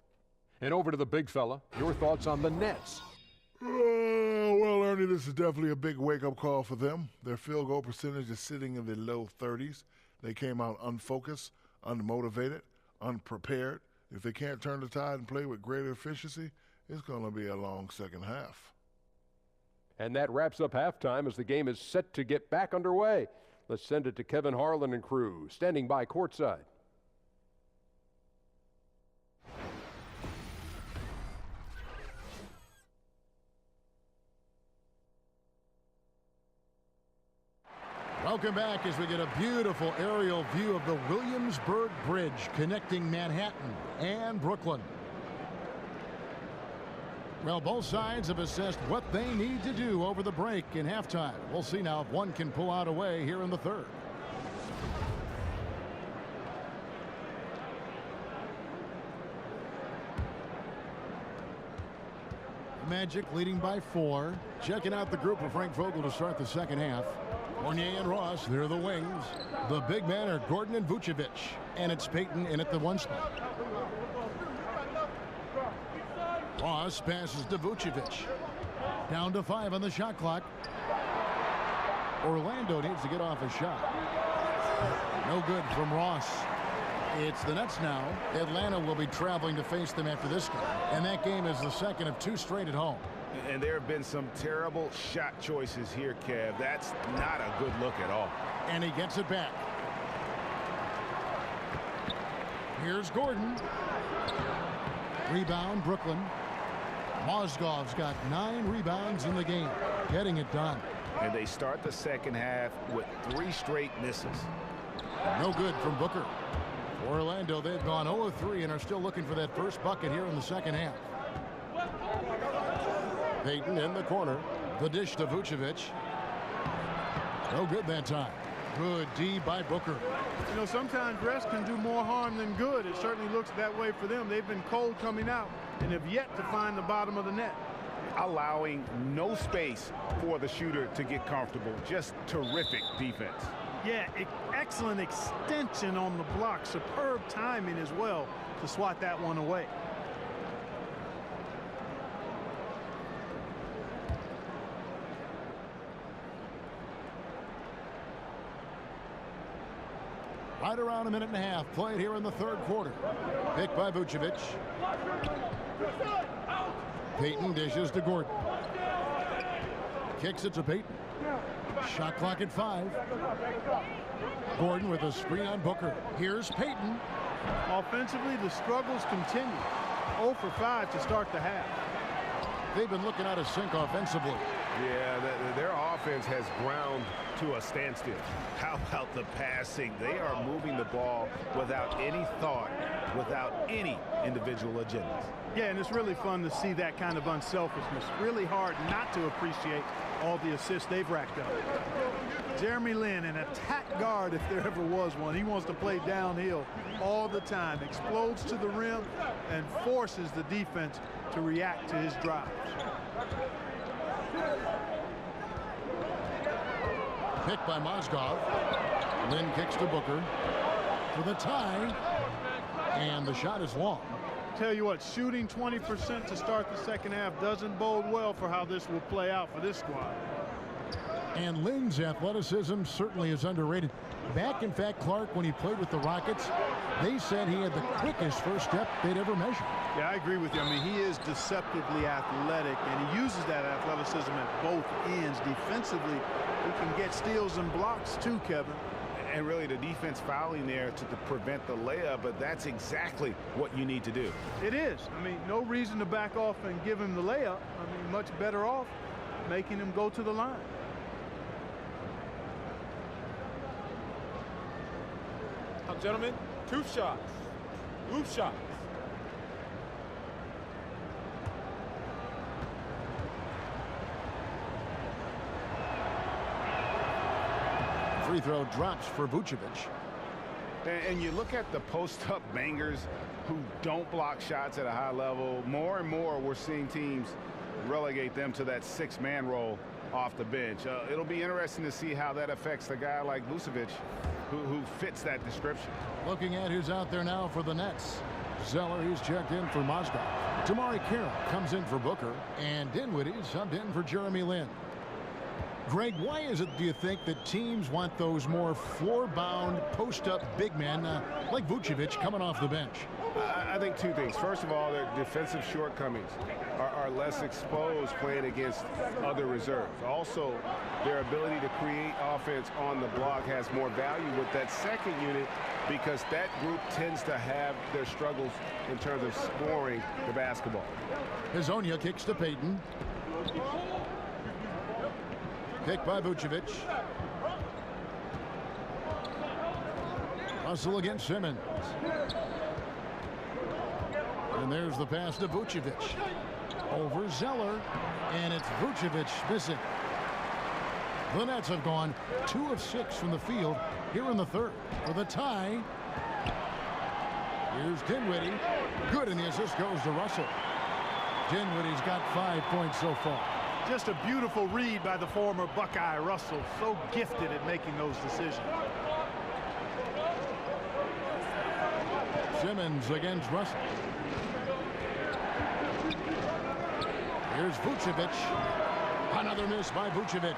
And over to the big fella, your thoughts on the Nets. Well, Ernie, this is definitely a big wake-up call for them. Their field goal percentage is sitting in the low 30s. They came out unfocused, unmotivated, unprepared. If they can't turn the tide and play with greater efficiency, it's going to be a long second half. And that wraps up halftime as the game is set to get back underway. Let's send it to Kevin Harlan and crew, standing by courtside. Welcome back as we get a beautiful aerial view of the Williamsburg Bridge connecting Manhattan and Brooklyn. Well, both sides have assessed what they need to do over the break in halftime. We'll see now if one can pull out a way here in the third. Magic leading by 4. Checking out the group of Frank Vogel to start the second half. Fournier and Ross, they're the wings. The big men are Gordon and Vucevic. And it's Payton in at the 1 spot. Ross passes to Vucevic. Down to 5 on the shot clock. Orlando needs to get off a shot. No good from Ross. It's the Nets now. Atlanta will be traveling to face them after this game. And that game is the second of 2 straight at home. And there have been some terrible shot choices here, Kev. That's not a good look at all. And he gets it back. Here's Gordon. Rebound, Brooklyn. Mozgov's got 9 rebounds in the game, getting it done. And they start the second half with 3 straight misses. No good from Booker. For Orlando, they've gone 0-3 and are still looking for that first bucket here in the second half. Payton in the corner. The dish to Vucevic. No good that time. Good D by Booker. You know, sometimes rest can do more harm than good. It certainly looks that way for them. They've been cold coming out and have yet to find the bottom of the net. Allowing no space for the shooter to get comfortable. Just terrific defense. Yeah, excellent extension on the block. Superb timing as well to swat that one away. Right around a minute and a half played here in the third quarter. Picked by Vucevic. Payton dishes to Gordon. Kicks it to Payton. Shot clock at 5. Gordon with a screen on Booker. Here's Payton. Offensively, the struggles continue. 0 for 5 to start the half. They've been looking out of sync offensively. Yeah, their offense has ground to a standstill. How about the passing? They are moving the ball without any thought, without any individual agendas. Yeah, and it's really fun to see that kind of unselfishness. Really hard not to appreciate all the assists they've racked up. Jeremy Lin, an attack guard if there ever was one. He wants to play downhill all the time, explodes to the rim, and forces the defense to react to his drives. Picked by Mozgov. Lin kicks to Booker for the tie, and the shot is long. Tell you what, shooting 20% to start the second half doesn't bode well for how this will play out for this squad. And Lin's athleticism certainly is underrated. Back, in fact, Clark, when he played with the Rockets, they said he had the quickest first step they'd ever measured. Yeah, I agree with you. I mean, he is deceptively athletic, and he uses that athleticism at both ends. Defensively, he can get steals and blocks too, Kevin. And really the defense fouling there to prevent the layup, but that's exactly what you need to do. It is. I mean, no reason to back off and give him the layup. I mean, much better off making him go to the line. Now, gentlemen, 2 shots. Hoop shots. Free throw drops for Vucevic. And you look at the post-up bangers who don't block shots at a high level. More and more we're seeing teams relegate them to that 6-man role off the bench. It'll be interesting to see how that affects a guy like Vucevic who fits that description. Looking at who's out there now for the Nets. Zeller, he's checked in for Mozgov. Tamari Carroll comes in for Booker. And Dinwiddie subbed in for Jeremy Lin. Greg, why is it, do you think, that teams want those more floor-bound, post-up big men like Vucevic coming off the bench? I think 2 things. First of all, their defensive shortcomings are less exposed playing against other reserves. Also, their ability to create offense on the block has more value with that second unit because that group tends to have their struggles in terms of scoring the basketball. Hezonja kicks to Payton. Picked by Vucevic. Russell against Simmons. And there's the pass to Vucevic. Over Zeller. And it's Vucevic missing. The Nets have gone 2 of 6 from the field here in the third. For the tie. Here's Dinwiddie. Good, and the assist goes to Russell. Dinwiddie's got 5 points so far. Just a beautiful read by the former Buckeye Russell. So gifted at making those decisions. Simmons against Russell. Here's Vucevic. Another miss by Vucevic.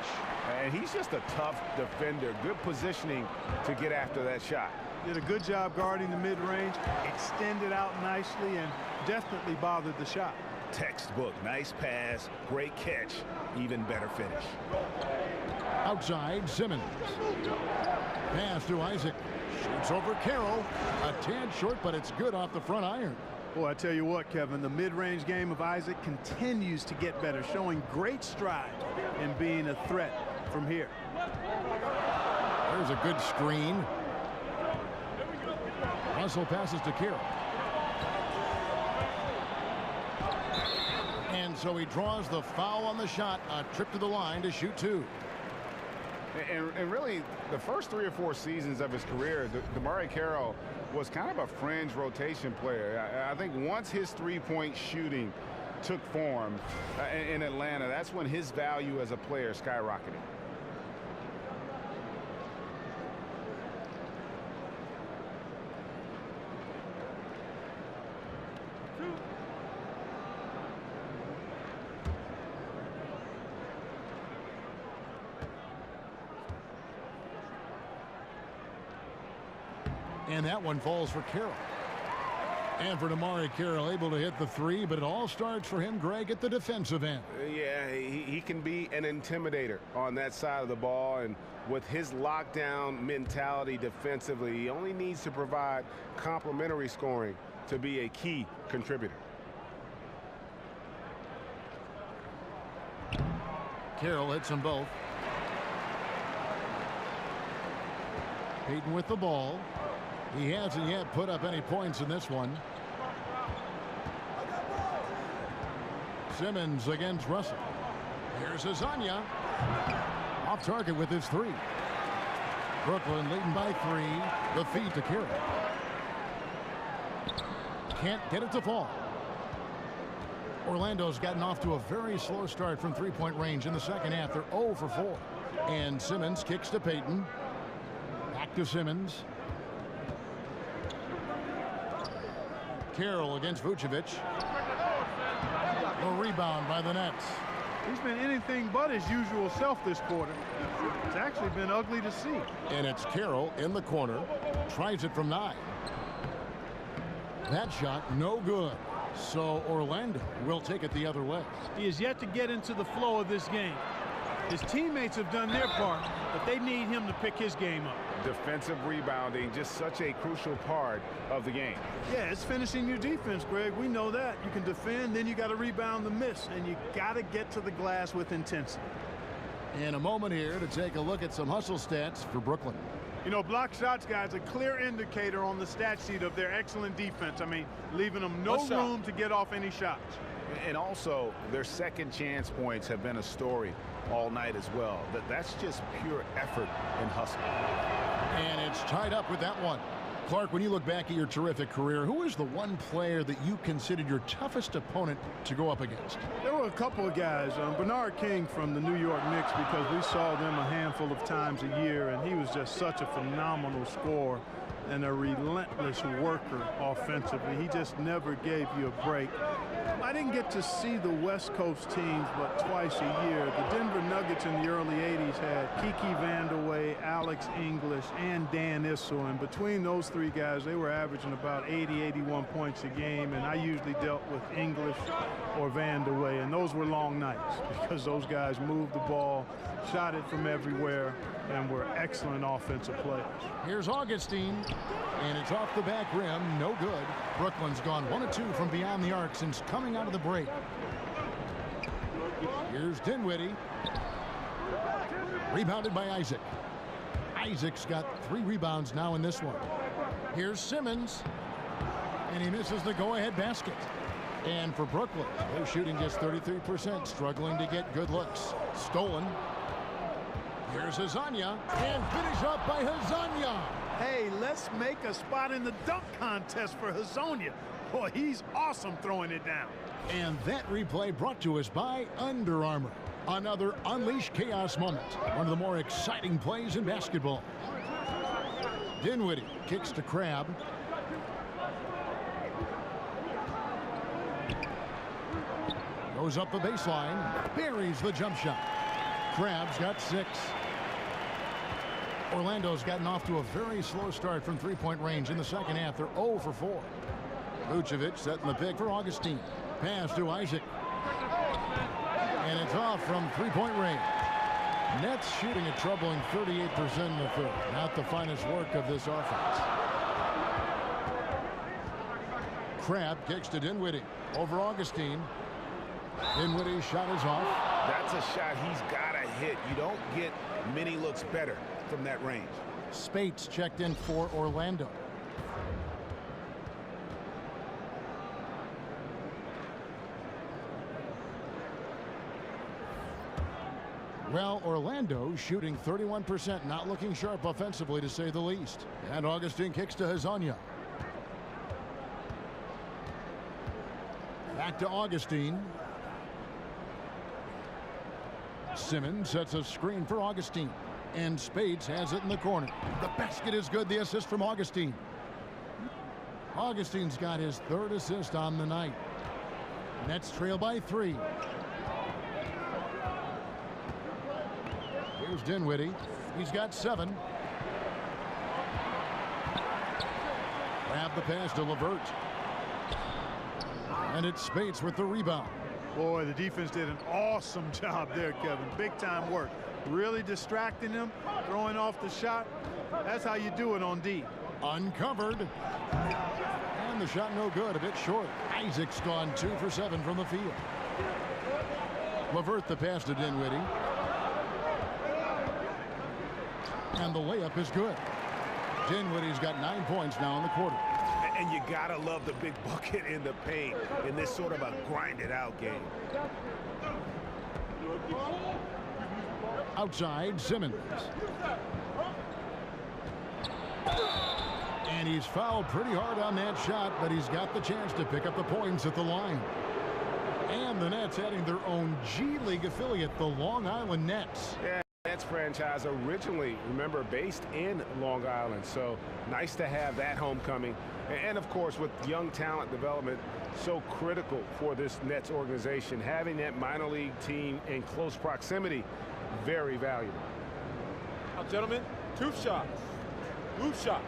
And he's just a tough defender. Good positioning to get after that shot. Did a good job guarding the mid-range. Extended out nicely and definitely bothered the shot. Textbook. Nice pass. Great catch. Even better finish. Outside, Simmons. Pass to Isaac. Shoots over Carroll. A tad short, but it's good off the front iron. Boy, I tell you what, Kevin, the mid-range game of Isaac continues to get better, showing great stride in being a threat from here. There's a good screen. Russell passes to Carroll. And so he draws the foul on the shot. A trip to the line to shoot 2. And really, the first 3 or 4 seasons of his career, Tamari Carroll was kind of a fringe rotation player. I think once his three-point shooting took form in Atlanta, that's when his value as a player skyrocketed. And that one falls for Carroll. And for Damari Carroll, able to hit the three, but it all starts for him, Greg, at the defensive end. Yeah, he can be an intimidator on that side of the ball, and with his lockdown mentality defensively, he only needs to provide complementary scoring to be a key contributor. Carroll hits them both. Payton with the ball. He hasn't yet put up any points in this one. Simmons against Russell. Here's Azania. Off target with his three. Brooklyn leading by 3. The feed to Carroll. Can't get it to fall. Orlando's gotten off to a very slow start from three-point range in the second half. They're 0 for 4. And Simmons kicks to Payton. Back to Simmons. Carroll against Vucevic. A rebound by the Nets. He's been anything but his usual self this quarter. It's actually been ugly to see. And it's Carroll in the corner. Tries it from 9. That shot no good. So Orlando will take it the other way. He has yet to get into the flow of this game. His teammates have done their part, but they need him to pick his game up. Defensive rebounding, just such a crucial part of the game. Yeah, it's finishing your defense, Greg. We know that. You can defend, then you got to rebound the miss, and you got to get to the glass with intensity. In a moment here to take a look at some hustle stats for Brooklyn. You know, block shots, guys, a clear indicator on the stat sheet of their excellent defense. I mean, leaving them no room to get off any shots. And also, their second chance points have been a story all night as well. That's just pure effort and hustle. And it's tied up with that one. Clark, when you look back at your terrific career, who is the one player that you considered your toughest opponent to go up against? There were a couple of guys. Bernard King from the New York Knicks, because we saw them a handful of times a year, and he was just such a phenomenal scorer and a relentless worker offensively. He just never gave you a break. I didn't get to see the West Coast teams but twice a year. The Denver Nuggets in the early 80s had Kiki Vandeweghe, Alex English, and Dan Issel. And between those three guys, they were averaging about 80, 81 points a game. And I usually dealt with English or Vandeweghe. And those were long nights because those guys moved the ball, shot it from everywhere, and were excellent offensive players. Here's Augustine, and it's off the back rim, no good. Brooklyn's gone 1 of 2 from beyond the arc since coming out of the break. Here's Dinwiddie. Rebounded by Isaac. Isaac's got 3 rebounds now in this one. Here's Simmons, and he misses the go-ahead basket. And for Brooklyn, they're shooting just 33%, struggling to get good looks. Stolen. Here's Azania, and finish up by Azania. Hey, let's make a spot in the dunk contest for Hazonia. Boy, he's awesome throwing it down. And that replay brought to us by Under Armour. Another Unleash Chaos moment. One of the more exciting plays in basketball. Dinwiddie kicks to Crabbe. Goes up the baseline. Buries the jump shot. Crabbe's got 6. Orlando's gotten off to a very slow start from three-point range in the second half. They're 0 for 4. Vucevic setting the pick for Augustine. Pass to Isaac. And it's off from three-point range. Nets shooting a troubling 38% in the third. Not the finest work of this offense. Crabbe kicks to Dinwiddie. Over Augustine. Dinwiddie's shot is off. That's a shot he's got to hit. You don't get many looks better from that range. Spates checked in for Orlando. Well, Orlando shooting 31%, not looking sharp offensively to say the least. And Augustine kicks to Hazonia. Back to Augustine. Simmons sets a screen for Augustine. And Spades has it in the corner. The basket is good. The assist from Augustine. Augustine's got his 3rd assist on the night. Nets trail by 3. Here's Dinwiddie. He's got 7. Grab the pass to Levert. And it's Spates with the rebound. Boy, the defense did an awesome job there, Kevin. Big time work. Really distracting them, throwing off the shot. That's how you do it on D. Uncovered. And the shot no good, a bit short. Isaac's gone 2 for 7 from the field. Levert the pass to Dinwiddie. And the layup is good. Dinwiddie's got 9 points now in the quarter. And you gotta love the big bucket in the paint in this sort of a grinded out game. Outside, Simmons. And he's fouled pretty hard on that shot, but he's got the chance to pick up the points at the line. And the Nets adding their own G League affiliate, the Long Island Nets. Yeah, Nets franchise originally, remember, based in Long Island. So nice to have that homecoming. And of course, with young talent development, so critical for this Nets organization. Having that minor league team in close proximity, very valuable. Now, gentlemen, 2 shots. Move shots.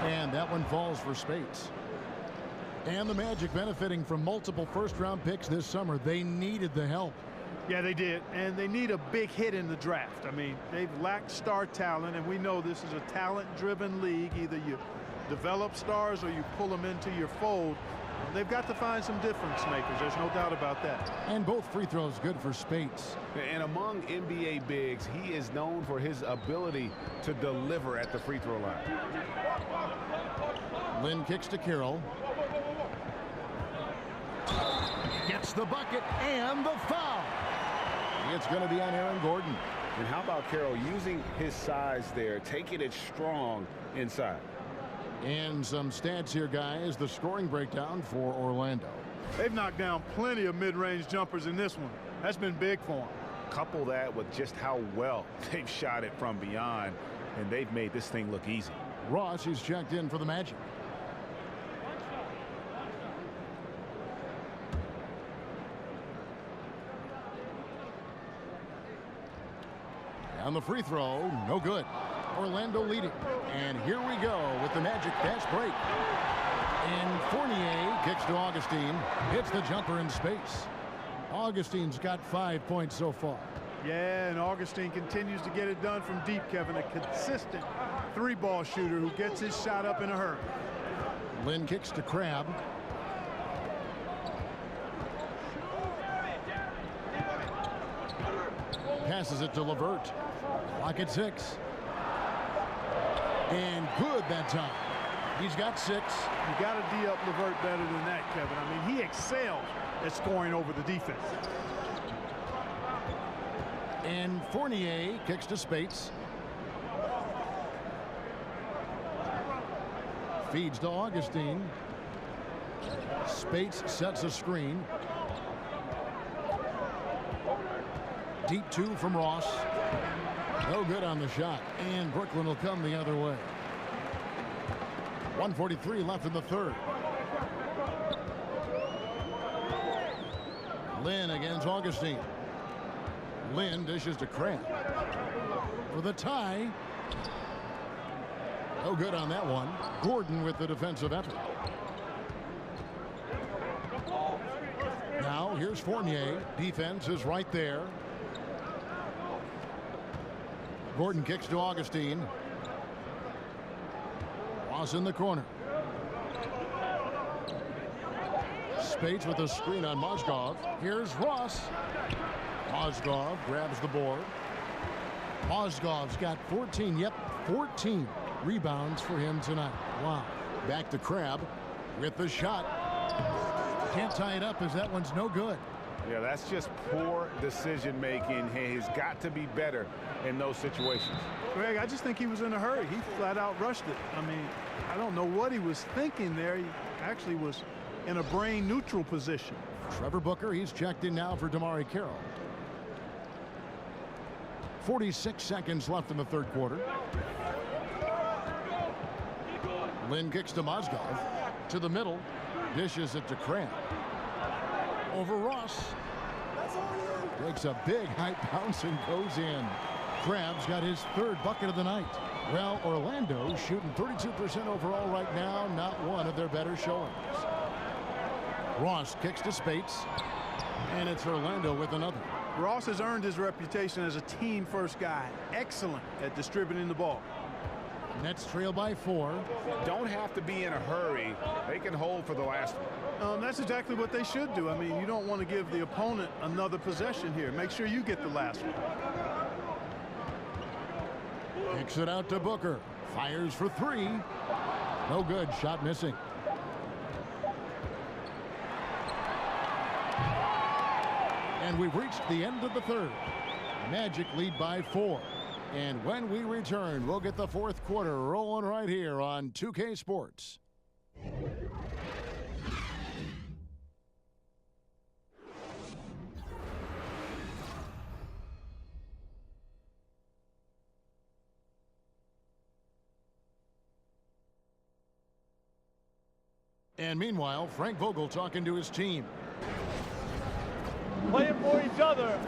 And that one falls for Spates. And the Magic benefiting from multiple first-round picks this summer. They needed the help. Yeah, they did. And they need a big hit in the draft. I mean, they've lacked star talent, and we know this is a talent-driven league. Either you develop stars or you pull them into your fold. They've got to find some difference makers. There's no doubt about that. And both free throws good for Spates. And among NBA bigs, he is known for his ability to deliver at the free throw line. Lynn kicks to Carroll. Gets the bucket and the foul. It's going to be on Aaron Gordon. And how about Carroll using his size there, taking it strong inside. And some stats here, guys. The scoring breakdown for Orlando. They've knocked down plenty of mid-range jumpers in this one. That's been big for them. Couple that with just how well they've shot it from beyond, and they've made this thing look easy. Ross is checked in for the Magic. And the free throw, no good. Orlando leading. And here we go with the Magic fast break. And Fournier kicks to Augustine. Hits the jumper in space. Augustine's got 5 points so far. Yeah, and Augustine continues to get it done from deep, Kevin. A consistent 3-ball shooter who gets his shot up in a hurry. Lynn kicks to Crabbe. Passes it to Levert. Clock at 6. And good that time. He's got 6. You got to D up Levert better than that, Kevin. I mean, he excels at scoring over the defense. And Fournier kicks to Spates. Feeds to Augustine. Spates sets a screen. Deep 2 from Ross. No good on the shot. And Brooklyn will come the other way. 1:43 left in the third. Lynn against Augustine. Lynn dishes to Crabbe. For the tie. No good on that one. Gordon with the defensive effort. Now here's Fournier. Defense is right there. Gordon kicks to Augustine. Ross in the corner. Spates with a screen on Mozgov. Here's Ross. Mozgov grabs the board. Mozgov's got 14. Yep, 14 rebounds for him tonight. Wow. Back to Crabbe with the shot. Can't tie it up as that one's no good. Yeah, that's just poor decision making. He's got to be better in those situations. Greg, I just think he was in a hurry. He flat out rushed it. I mean, I don't know what he was thinking there. He actually was in a brain neutral position. Trevor Booker, he's checked in now for Damari Carroll. 46 seconds left in the third quarter. Lynn kicks to Mozgov. To the middle. Dishes it to Crabbe. Over Ross. Takes a big high bounce and goes in. Crabbe's got his 3rd bucket of the night. Well, Orlando shooting 32% overall right now, not one of their better showings. Ross kicks to Spates, and it's Orlando with another. Ross has earned his reputation as a team-first guy. Excellent at distributing the ball. Nets trail by 4. Don't have to be in a hurry. They can hold for the last one. That's exactly what they should do. I mean, you don't want to give the opponent another possession here. Make sure you get the last one. Kicks it out to Booker. Fires for 3. No good. Shot missing. And we've reached the end of the 3rd. Magic lead by 4. And when we return, we'll get the 4th quarter rolling right here on 2K Sports. And meanwhile, Frank Vogel talking to his team. Playing for each other.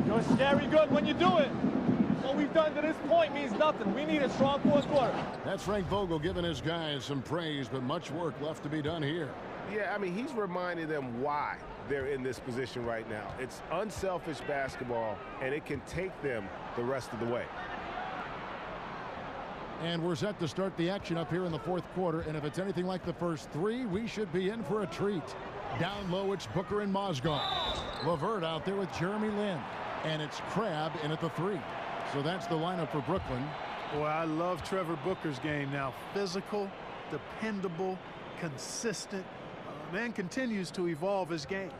You're scary good when you do it. What we've done to this point means nothing. We need a strong 4th quarter. That's Frank Vogel giving his guys some praise, but much work left to be done here. Yeah, I mean, he's reminding them why they're in this position right now. It's unselfish basketball, and it can take them the rest of the way. And we're set to start the action up here in the 4th quarter, and if it's anything like the first 3, we should be in for a treat. Down low, it's Booker and Mozgov. LeVert out there with Jeremy Lin, and it's Crabbe in at the 3. So that's the lineup for Brooklyn. Boy, I love Trevor Booker's game now. Physical, dependable, consistent. Man continues to evolve his game.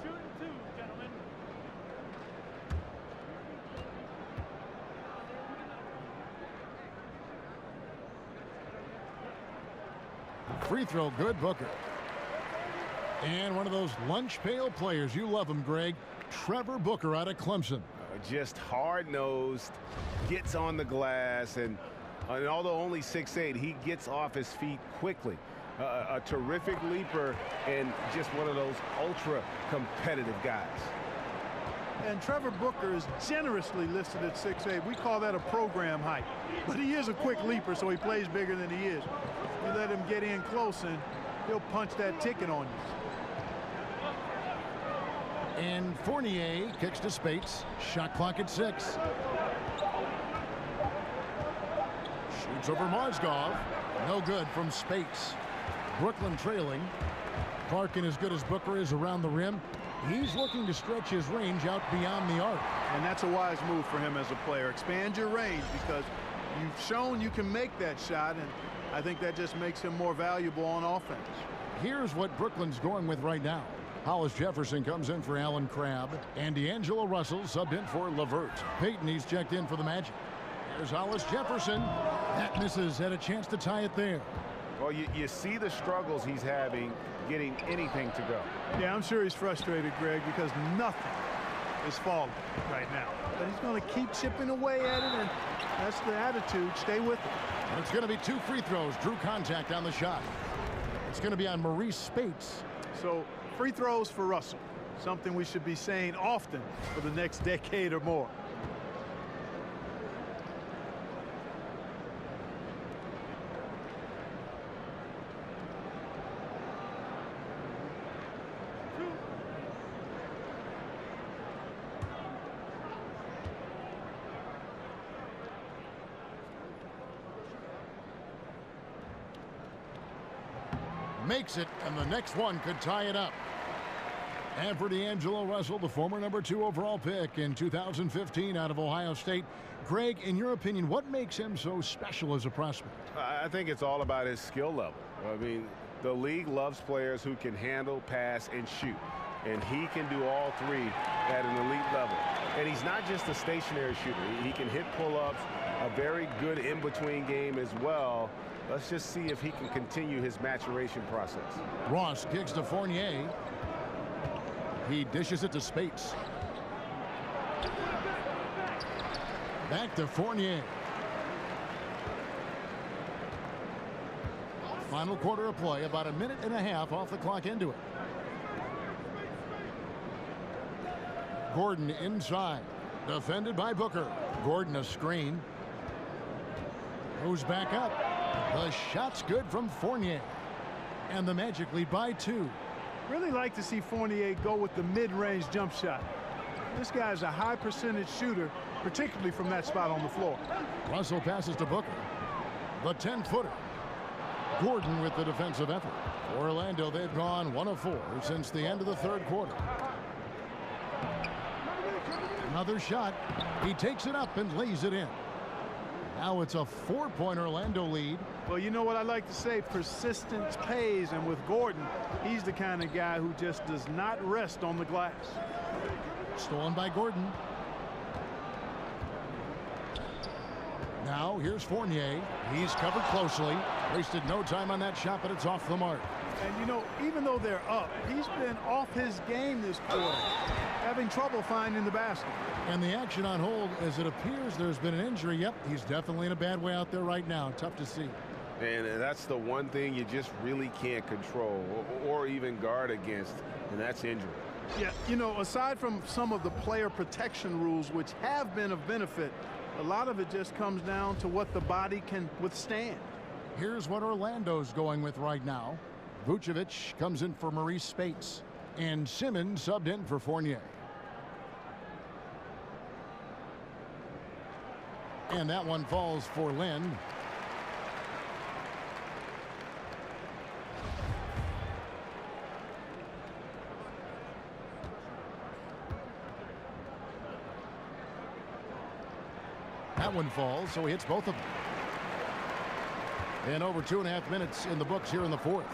Shooting 2, gentlemen. Free throw good, Booker. And one of those lunch pail players. You love him, Greg. Trevor Booker out of Clemson. Just hard-nosed, gets on the glass, and although only 6'8", he gets off his feet quickly. A terrific leaper and just one of those ultra-competitive guys. And Trevor Booker is generously listed at 6'8". We call that a program height. But he is a quick leaper, so he plays bigger than he is. You let him get in close, and he'll punch that ticket on you. And Fournier kicks to Spates. Shot clock at 6. Shoots over Mozgov. No good from Spates. Brooklyn trailing. Parkin, as good as Booker is around the rim, he's looking to stretch his range out beyond the arc. And that's a wise move for him as a player. Expand your range, because you've shown you can make that shot, and I think that just makes him more valuable on offense. Here's what Brooklyn's going with right now. Hollis Jefferson comes in for Allen Crabbe, and D'Angelo Russell subbed in for LeVert. Payton, he's checked in for the Magic. There's Hollis Jefferson. That misses. Had a chance to tie it there. Well, you see the struggles he's having getting anything to go. Yeah, I'm sure he's frustrated, Greg, because nothing is falling right now. But he's going to keep chipping away at it, and that's the attitude. Stay with it. And it's going to be 2 free throws. Drew contact on the shot. It's going to be on Maurice Spates. So free throws for Russell, something we should be saying often for the next decade or more. Makes it, and the next one could tie it up. And for D'Angelo Russell, the former #2 overall pick in 2015 out of Ohio State. Greg, in your opinion, what makes him so special as a prospect? I think it's all about his skill level. I mean, the league loves players who can handle, pass, and shoot. And he can do all 3 at an elite level. And he's not just a stationary shooter. He can hit pull-ups, a very good in-between game as well. Let's just see if he can continue his maturation process. Ross kicks to Fournier. He dishes it to Spates. Back to Fournier. Final quarter of play, about a minute and a half off the clock into it. Gordon inside, defended by Booker. Gordon a screen. Goes back up. The shot's good from Fournier. And the Magic lead by 2. Really like to see Fournier go with the mid-range jump shot. This guy's a high percentage shooter, particularly from that spot on the floor. Russell passes to Booker. The 10-footer. Gordon with the defensive effort. For Orlando, they've gone 1 of 4 since the end of the third quarter. Another shot. He takes it up and lays it in. Now it's a 4-point Orlando lead. Well, you know what I like to say, persistence pays, and with Gordon, he's the kind of guy who just does not rest on the glass. Stolen by Gordon. Now here's Fournier. He's covered closely. Wasted no time on that shot, but it's off the mark. And you know, even though they're up, he's been off his game this quarter, having trouble finding the basket. And the action on hold, as it appears there's been an injury. Yep, he's definitely in a bad way out there right now. Tough to see. And that's the one thing you just really can't control or even guard against, and that's injury. Yeah, you know, aside from some of the player protection rules, which have been of benefit, a lot of it just comes down to what the body can withstand. Here's what Orlando's going with right now. Vucevic comes in for Maurice Spates, and Simmons subbed in for Fournier. And that one falls for Lynn. That one falls, so he hits both of them. And over 2.5 minutes in the books here in the fourth.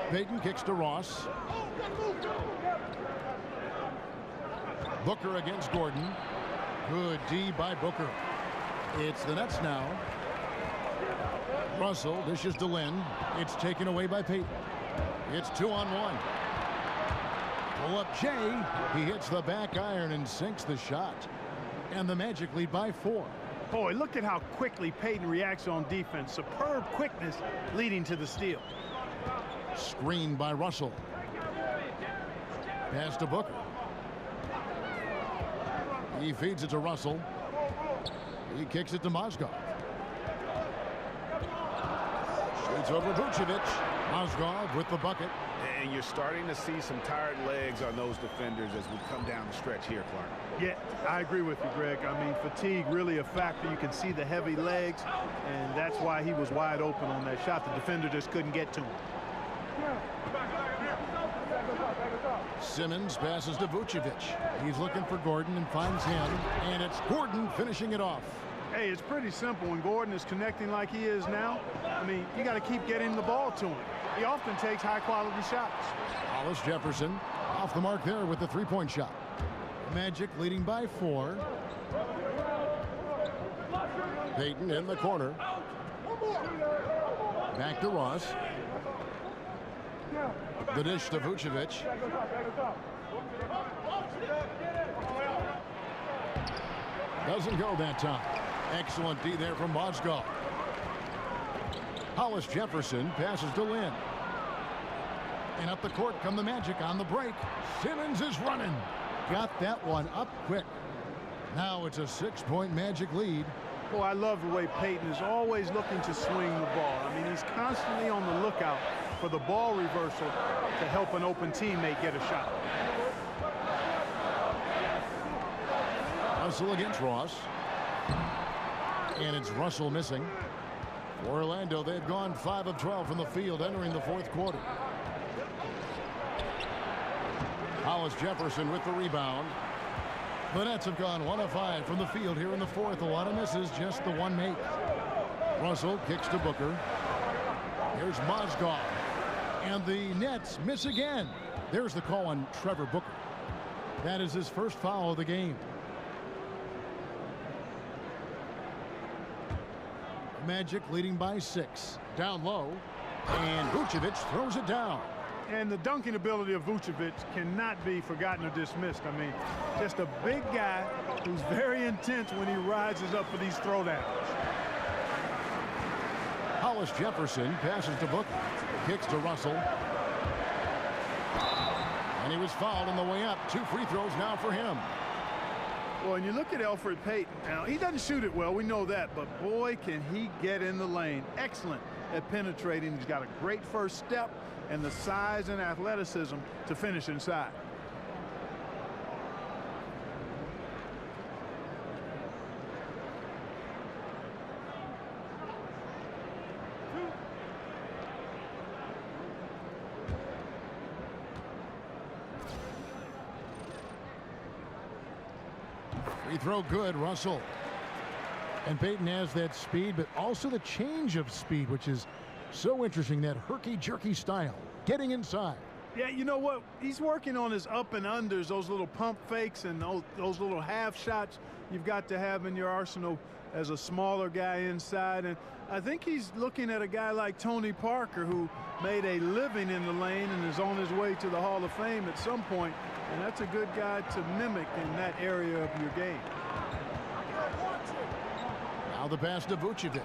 Payton kicks to Ross. Booker against Gordon. Good D by Booker. It's the Nets now. Russell dishes to Lynn. It's taken away by Payton. It's 2-on-1. Pull up Jay. He hits the back iron and sinks the shot. And the Magic lead by 4. Boy, look at how quickly Payton reacts on defense. Superb quickness leading to the steal. Screen by Russell. Pass to Booker. He feeds it to Russell. He kicks it to Mozgov. Shoots over Vucevic. Mozgov with the bucket. And you're starting to see some tired legs on those defenders as we come down the stretch here, Clark. Yeah, I agree with you, Greg. I mean, fatigue really a factor. You can see the heavy legs, and that's why he was wide open on that shot. The defender just couldn't get to him. Simmons passes to Vucevic. He's looking for Gordon and finds him, and it's Gordon finishing it off. Hey, it's pretty simple. When Gordon is connecting like he is now, I mean, you got to keep getting the ball to him. He often takes high-quality shots. Hollis Jefferson off the mark there with the three-point shot. Magic leading by 4. Payton in the corner. Back to Ross. The dish to Vucevic. Doesn't go that time. Excellent D there from Mozgov. Hollis Jefferson passes to Lynn. And up the court come the Magic on the break. Simmons is running. Got that one up quick. Now it's a 6-point Magic lead. Boy, I love the way Payton is always looking to swing the ball. I mean, he's constantly on the lookout for the ball reversal to help an open teammate get a shot. Russell against Ross. And it's Russell missing. For Orlando, they've gone 5 of 12 from the field entering the fourth quarter. Hollis Jefferson with the rebound. The Nets have gone 1 of 5 from the field here in the fourth. A lot of misses, just the one make. Russell kicks to Booker. Here's Mozgov. And the Nets miss again. There's the call on Trevor Booker. That is his first foul of the game. Magic leading by 6. Down low. And Vucevic throws it down. And the dunking ability of Vucevic cannot be forgotten or dismissed. I mean, just a big guy who's very intense when he rises up for these throwdowns. Hollis Jefferson passes to Booker. Kicks to Russell. And he was fouled on the way up. 2 free throws now for him. Well, and you look at Elfrid Payton. Now, he doesn't shoot it well. We know that. But, boy, can he get in the lane. Excellent at penetrating. He's got a great first step and the size and athleticism to finish inside. Free throw good, Russell. And Payton has that speed, but also the change of speed, which is so interesting, that herky-jerky style, getting inside. Yeah, you know what? He's working on his up and unders, those little pump fakes and those little half shots you've got to have in your arsenal as a smaller guy inside. And I think he's looking at a guy like Tony Parker, who made a living in the lane and is on his way to the Hall of Fame at some point. And that's a good guy to mimic in that area of your game. Now the pass to Vucevic.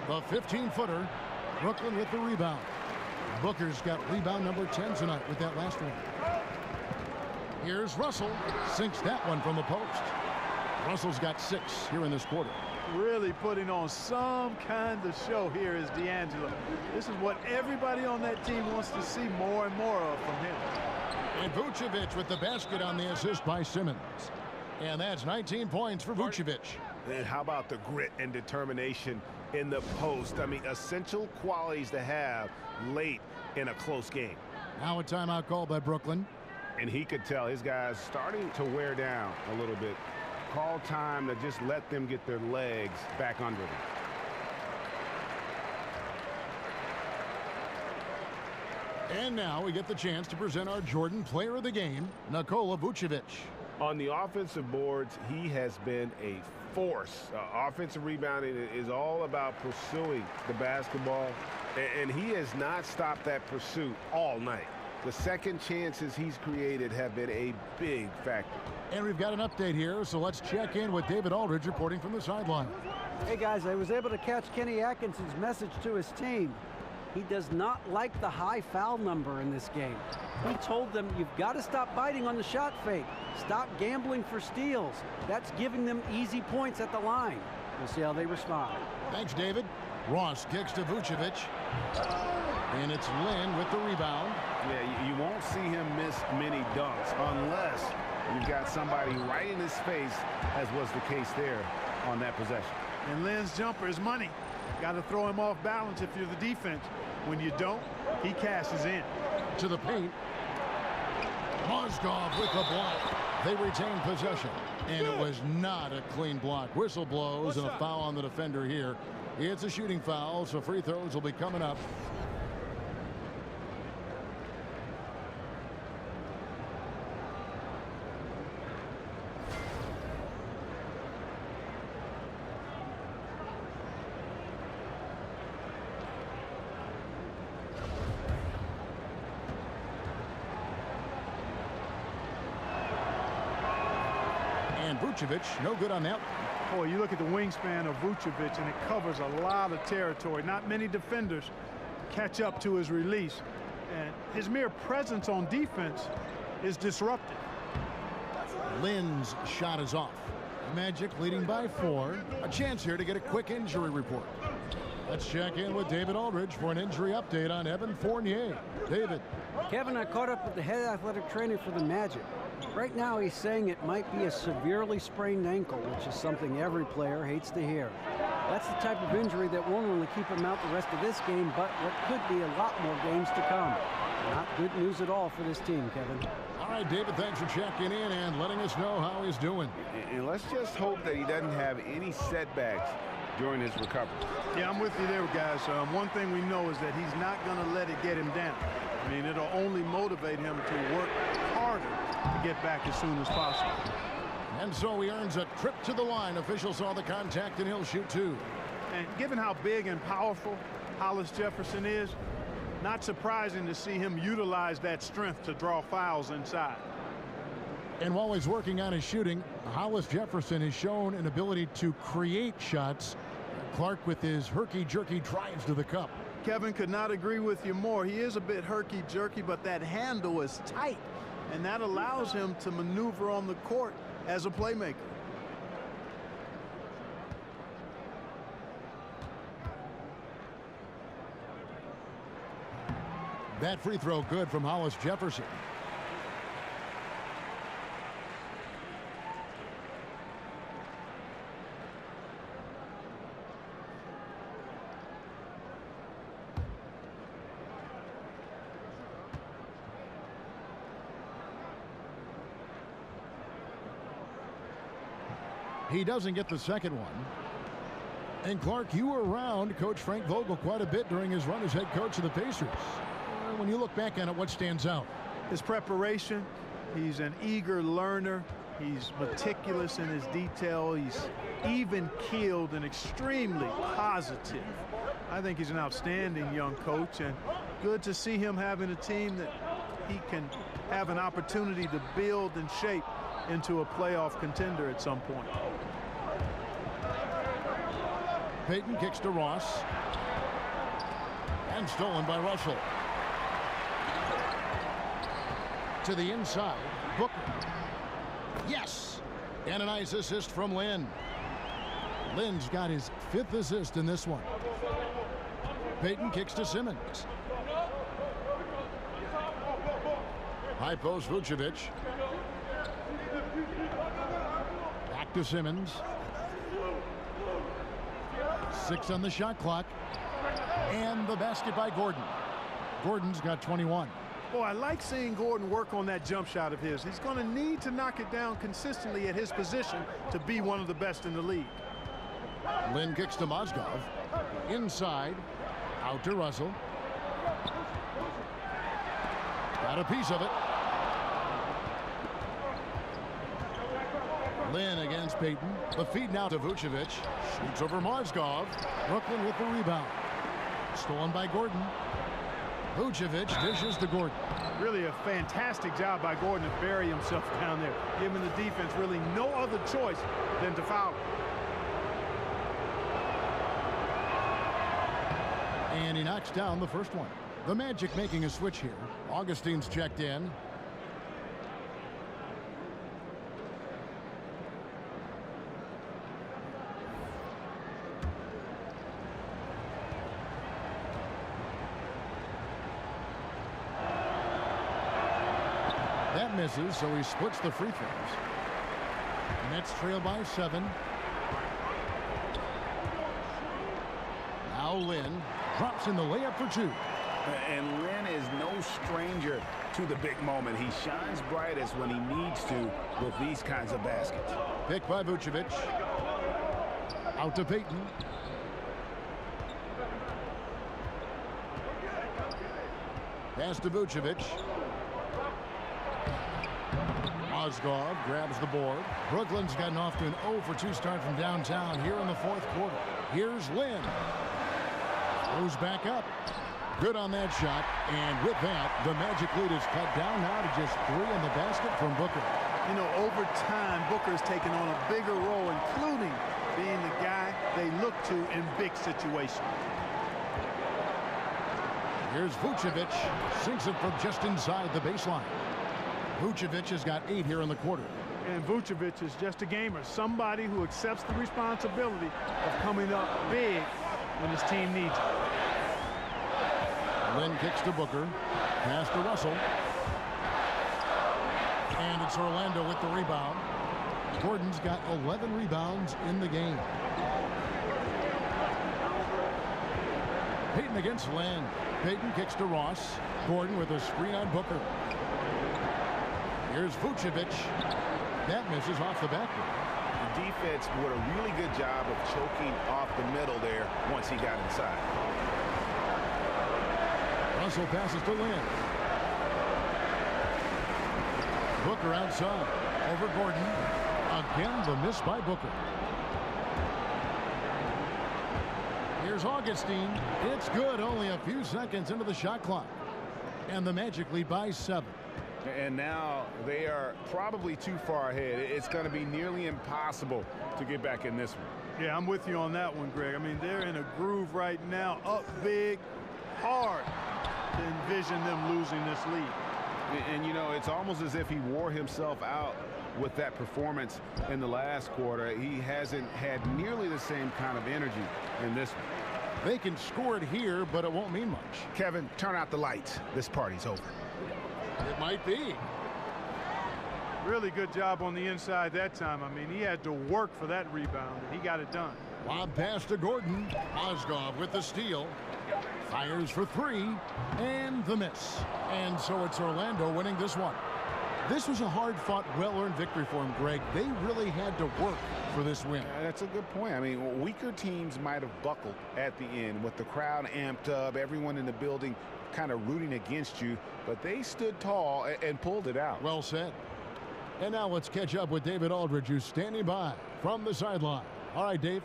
The 15-footer. Brooklyn with the rebound. Booker's got rebound number 10 tonight with that last one. Here's Russell. Sinks that one from the post. Russell's got 6 here in this quarter. Really putting on some kind of show here is D'Angelo. This is what everybody on that team wants to see more and more of from him. And Vucevic with the basket on the assist by Simmons. And that's 19 points for Vucevic. And how about the grit and determination in the post? I mean, essential qualities to have late in a close game. Now a timeout called by Brooklyn. And he could tell his guys starting to wear down a little bit. Call time to just let them get their legs back under them. And now we get the chance to present our Jordan Player of the Game, Nikola Vucevic. On the offensive boards, he has been a force. Offensive rebounding is all about pursuing the basketball, and he has not stopped that pursuit all night. The second chances he's created have been a big factor. And we've got an update here, so let's check in with David Aldridge reporting from the sideline. Hey, guys, I was able to catch Kenny Atkinson's message to his team. He does not like the high foul number in this game. He told them, you've got to stop biting on the shot fake. Stop gambling for steals. That's giving them easy points at the line. We'll see how they respond. Thanks, David. Ross kicks to Vucevic. And it's Lynn with the rebound. Yeah, you won't see him miss many dunks unless you've got somebody right in his face, as was the case there on that possession. And Lynn's jumper is money. Got to throw him off balance if you're the defense. When you don't, he cashes in. To the paint. Mozgov with the block. They retain possession. And it was not a clean block. Whistle blows and a foul on the defender here. It's a shooting foul, so free throws will be coming up. Vucevic, no good on that. Boy, you look at the wingspan of Vucevic, and it covers a lot of territory. Not many defenders catch up to his release. And his mere presence on defense is disruptive. Lynn's shot is off. Magic leading by 4. A chance here to get a quick injury report. Let's check in with David Aldridge for an injury update on Evan Fournier. David. Kevin, I caught up with the head athletic trainer for the Magic. Right now, he's saying it might be a severely sprained ankle, which is something every player hates to hear. That's the type of injury that won't only keep him out the rest of this game, but what could be a lot more games to come. Not good news at all for this team, Kevin. All right, David, thanks for checking in and letting us know how he's doing. And let's just hope that he doesn't have any setbacks during his recovery. Yeah, I'm with you there, guys. One thing we know is that he's not going to let it get him down. I mean, it'll only motivate him to work harder to get back as soon as possible. And so he earns a trip to the line. Officials saw the contact, and he'll shoot 2. And given how big and powerful Hollis Jefferson is, not surprising to see him utilize that strength to draw fouls inside. And while he's working on his shooting, Hollis Jefferson has shown an ability to create shots Clark with his herky-jerky drives to the cup. Kevin, could not agree with you more. He is a bit herky-jerky, but that handle is tight, and that allows him to maneuver on the court as a playmaker. That free throw good from Hollis Jefferson. He doesn't get the second one. And Clark, you were around Coach Frank Vogel quite a bit during his run as head coach of the Pacers. When you look back on it, what stands out? His preparation. He's an eager learner. He's meticulous in his detail. He's even-keeled and extremely positive. I think he's an outstanding young coach, and good to see him having a team that he can have an opportunity to build and shape into a playoff contender at some point. Payton kicks to Ross. And stolen by Russell. To the inside, Booker. Yes! And a nice assist from Lynn. Lynn's got his 5th assist in this one. Payton kicks to Simmons. High post, Vucevic. Back to Simmons. 6 on the shot clock. And the basket by Gordon. Gordon's got 21. Boy, I like seeing Gordon work on that jump shot of his. He's going to need to knock it down consistently at his position to be one of the best in the league. Lynn kicks to Mozgov. Inside. Out to Russell. Got a piece of it. Lynn against Payton. The feed now to Vucevic. Shoots over Mozgov. Brooklyn with the rebound. Stolen by Gordon. Vucevic dishes to Gordon. Really a fantastic job by Gordon to bury himself down there, giving the defense really no other choice than to foul. And he knocks down the first one. The Magic making a switch here. Augustine's checked in. That misses, so he splits the free throws. Nets trail by 7. Now Lynn drops in the layup for 2. And Lynn is no stranger to the big moment. He shines brightest when he needs to with these kinds of baskets. Pick by Vucevic. Out to Payton. Pass to Vucevic. Mozgov grabs the board. Brooklyn's gotten off to an 0-for-2 start from downtown here in the 4th quarter. Here's Lynn. Goes back up. Good on that shot. And with that, the Magic lead is cut down now to just 3 in the basket from Booker. You know, over time, Booker's taken on a bigger role, including being the guy they look to in big situations. Here's Vucevic. Sinks it from just inside the baseline. Vucevic has got 8 here in the quarter. And Vucevic is just a gamer, somebody who accepts the responsibility of coming up big when his team needs it. Lynn kicks to Booker. Pass to Russell. And it's Orlando with the rebound. Gordon's got 11 rebounds in the game. Payton against Lynn. Payton kicks to Ross. Gordon with a screen on Booker. Here's Vucevic. That misses off the backboard. The defense did a really good job of choking off the middle there once he got inside. Russell passes to Lynn. Booker outside. Over Gordon. Again, the miss by Booker. Here's Augustine. It's good. Only a few seconds into the shot clock. And the Magic lead by 7. And now they are probably too far ahead. It's going to be nearly impossible to get back in this one. Yeah, I'm with you on that one, Greg. I mean, they're in a groove right now, up big, hard to envision them losing this lead. And you know, it's almost as if he wore himself out with that performance in the last quarter. He hasn't had nearly the same kind of energy in this one. They can score it here, but it won't mean much. Kevin, turn out the lights. This party's over. It might be. Really good job on the inside that time. I mean, he had to work for that rebound, and he got it done. Lob pass to Gordon. Mozgov with the steal. Fires for three, and the miss. And so it's Orlando winning this one. This was a hard-fought, well-earned victory for him, Greg. They really had to work for this win. That's a good point. I mean, weaker teams might have buckled at the end with the crowd amped up, everyone in the building kind of rooting against you, but they stood tall and pulled it out. Well said. And now let's catch up with David Aldridge, who's standing by from the sideline. All right, Dave.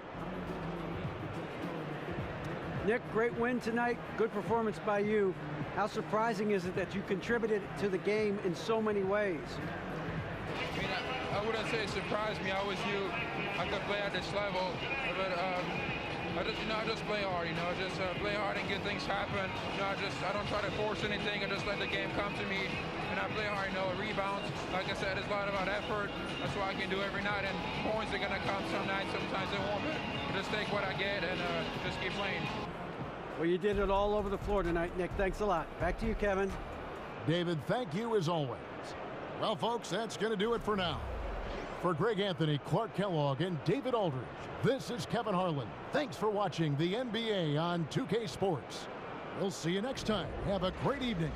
Nick, great win tonight. Good performance by you. How surprising is it that you contributed to the game in so many ways? I mean, I wouldn't say it surprised me. I always knew I could play at this level, but I just play hard. I just play hard and get things happen. I don't try to force anything. I just let the game come to me, and I play hard. Rebounds, like I said, it's a lot about effort. That's what I can do every night. And points are gonna come some nights. Sometimes they won't. But just take what I get and just keep playing. Well, you did it all over the floor tonight, Nick. Thanks a lot. Back to you, Kevin. David, thank you as always. Well, folks, that's going to do it for now. For Greg Anthony, Clark Kellogg, and David Aldridge, this is Kevin Harlan. Thanks for watching the NBA on 2K Sports. We'll see you next time. Have a great evening.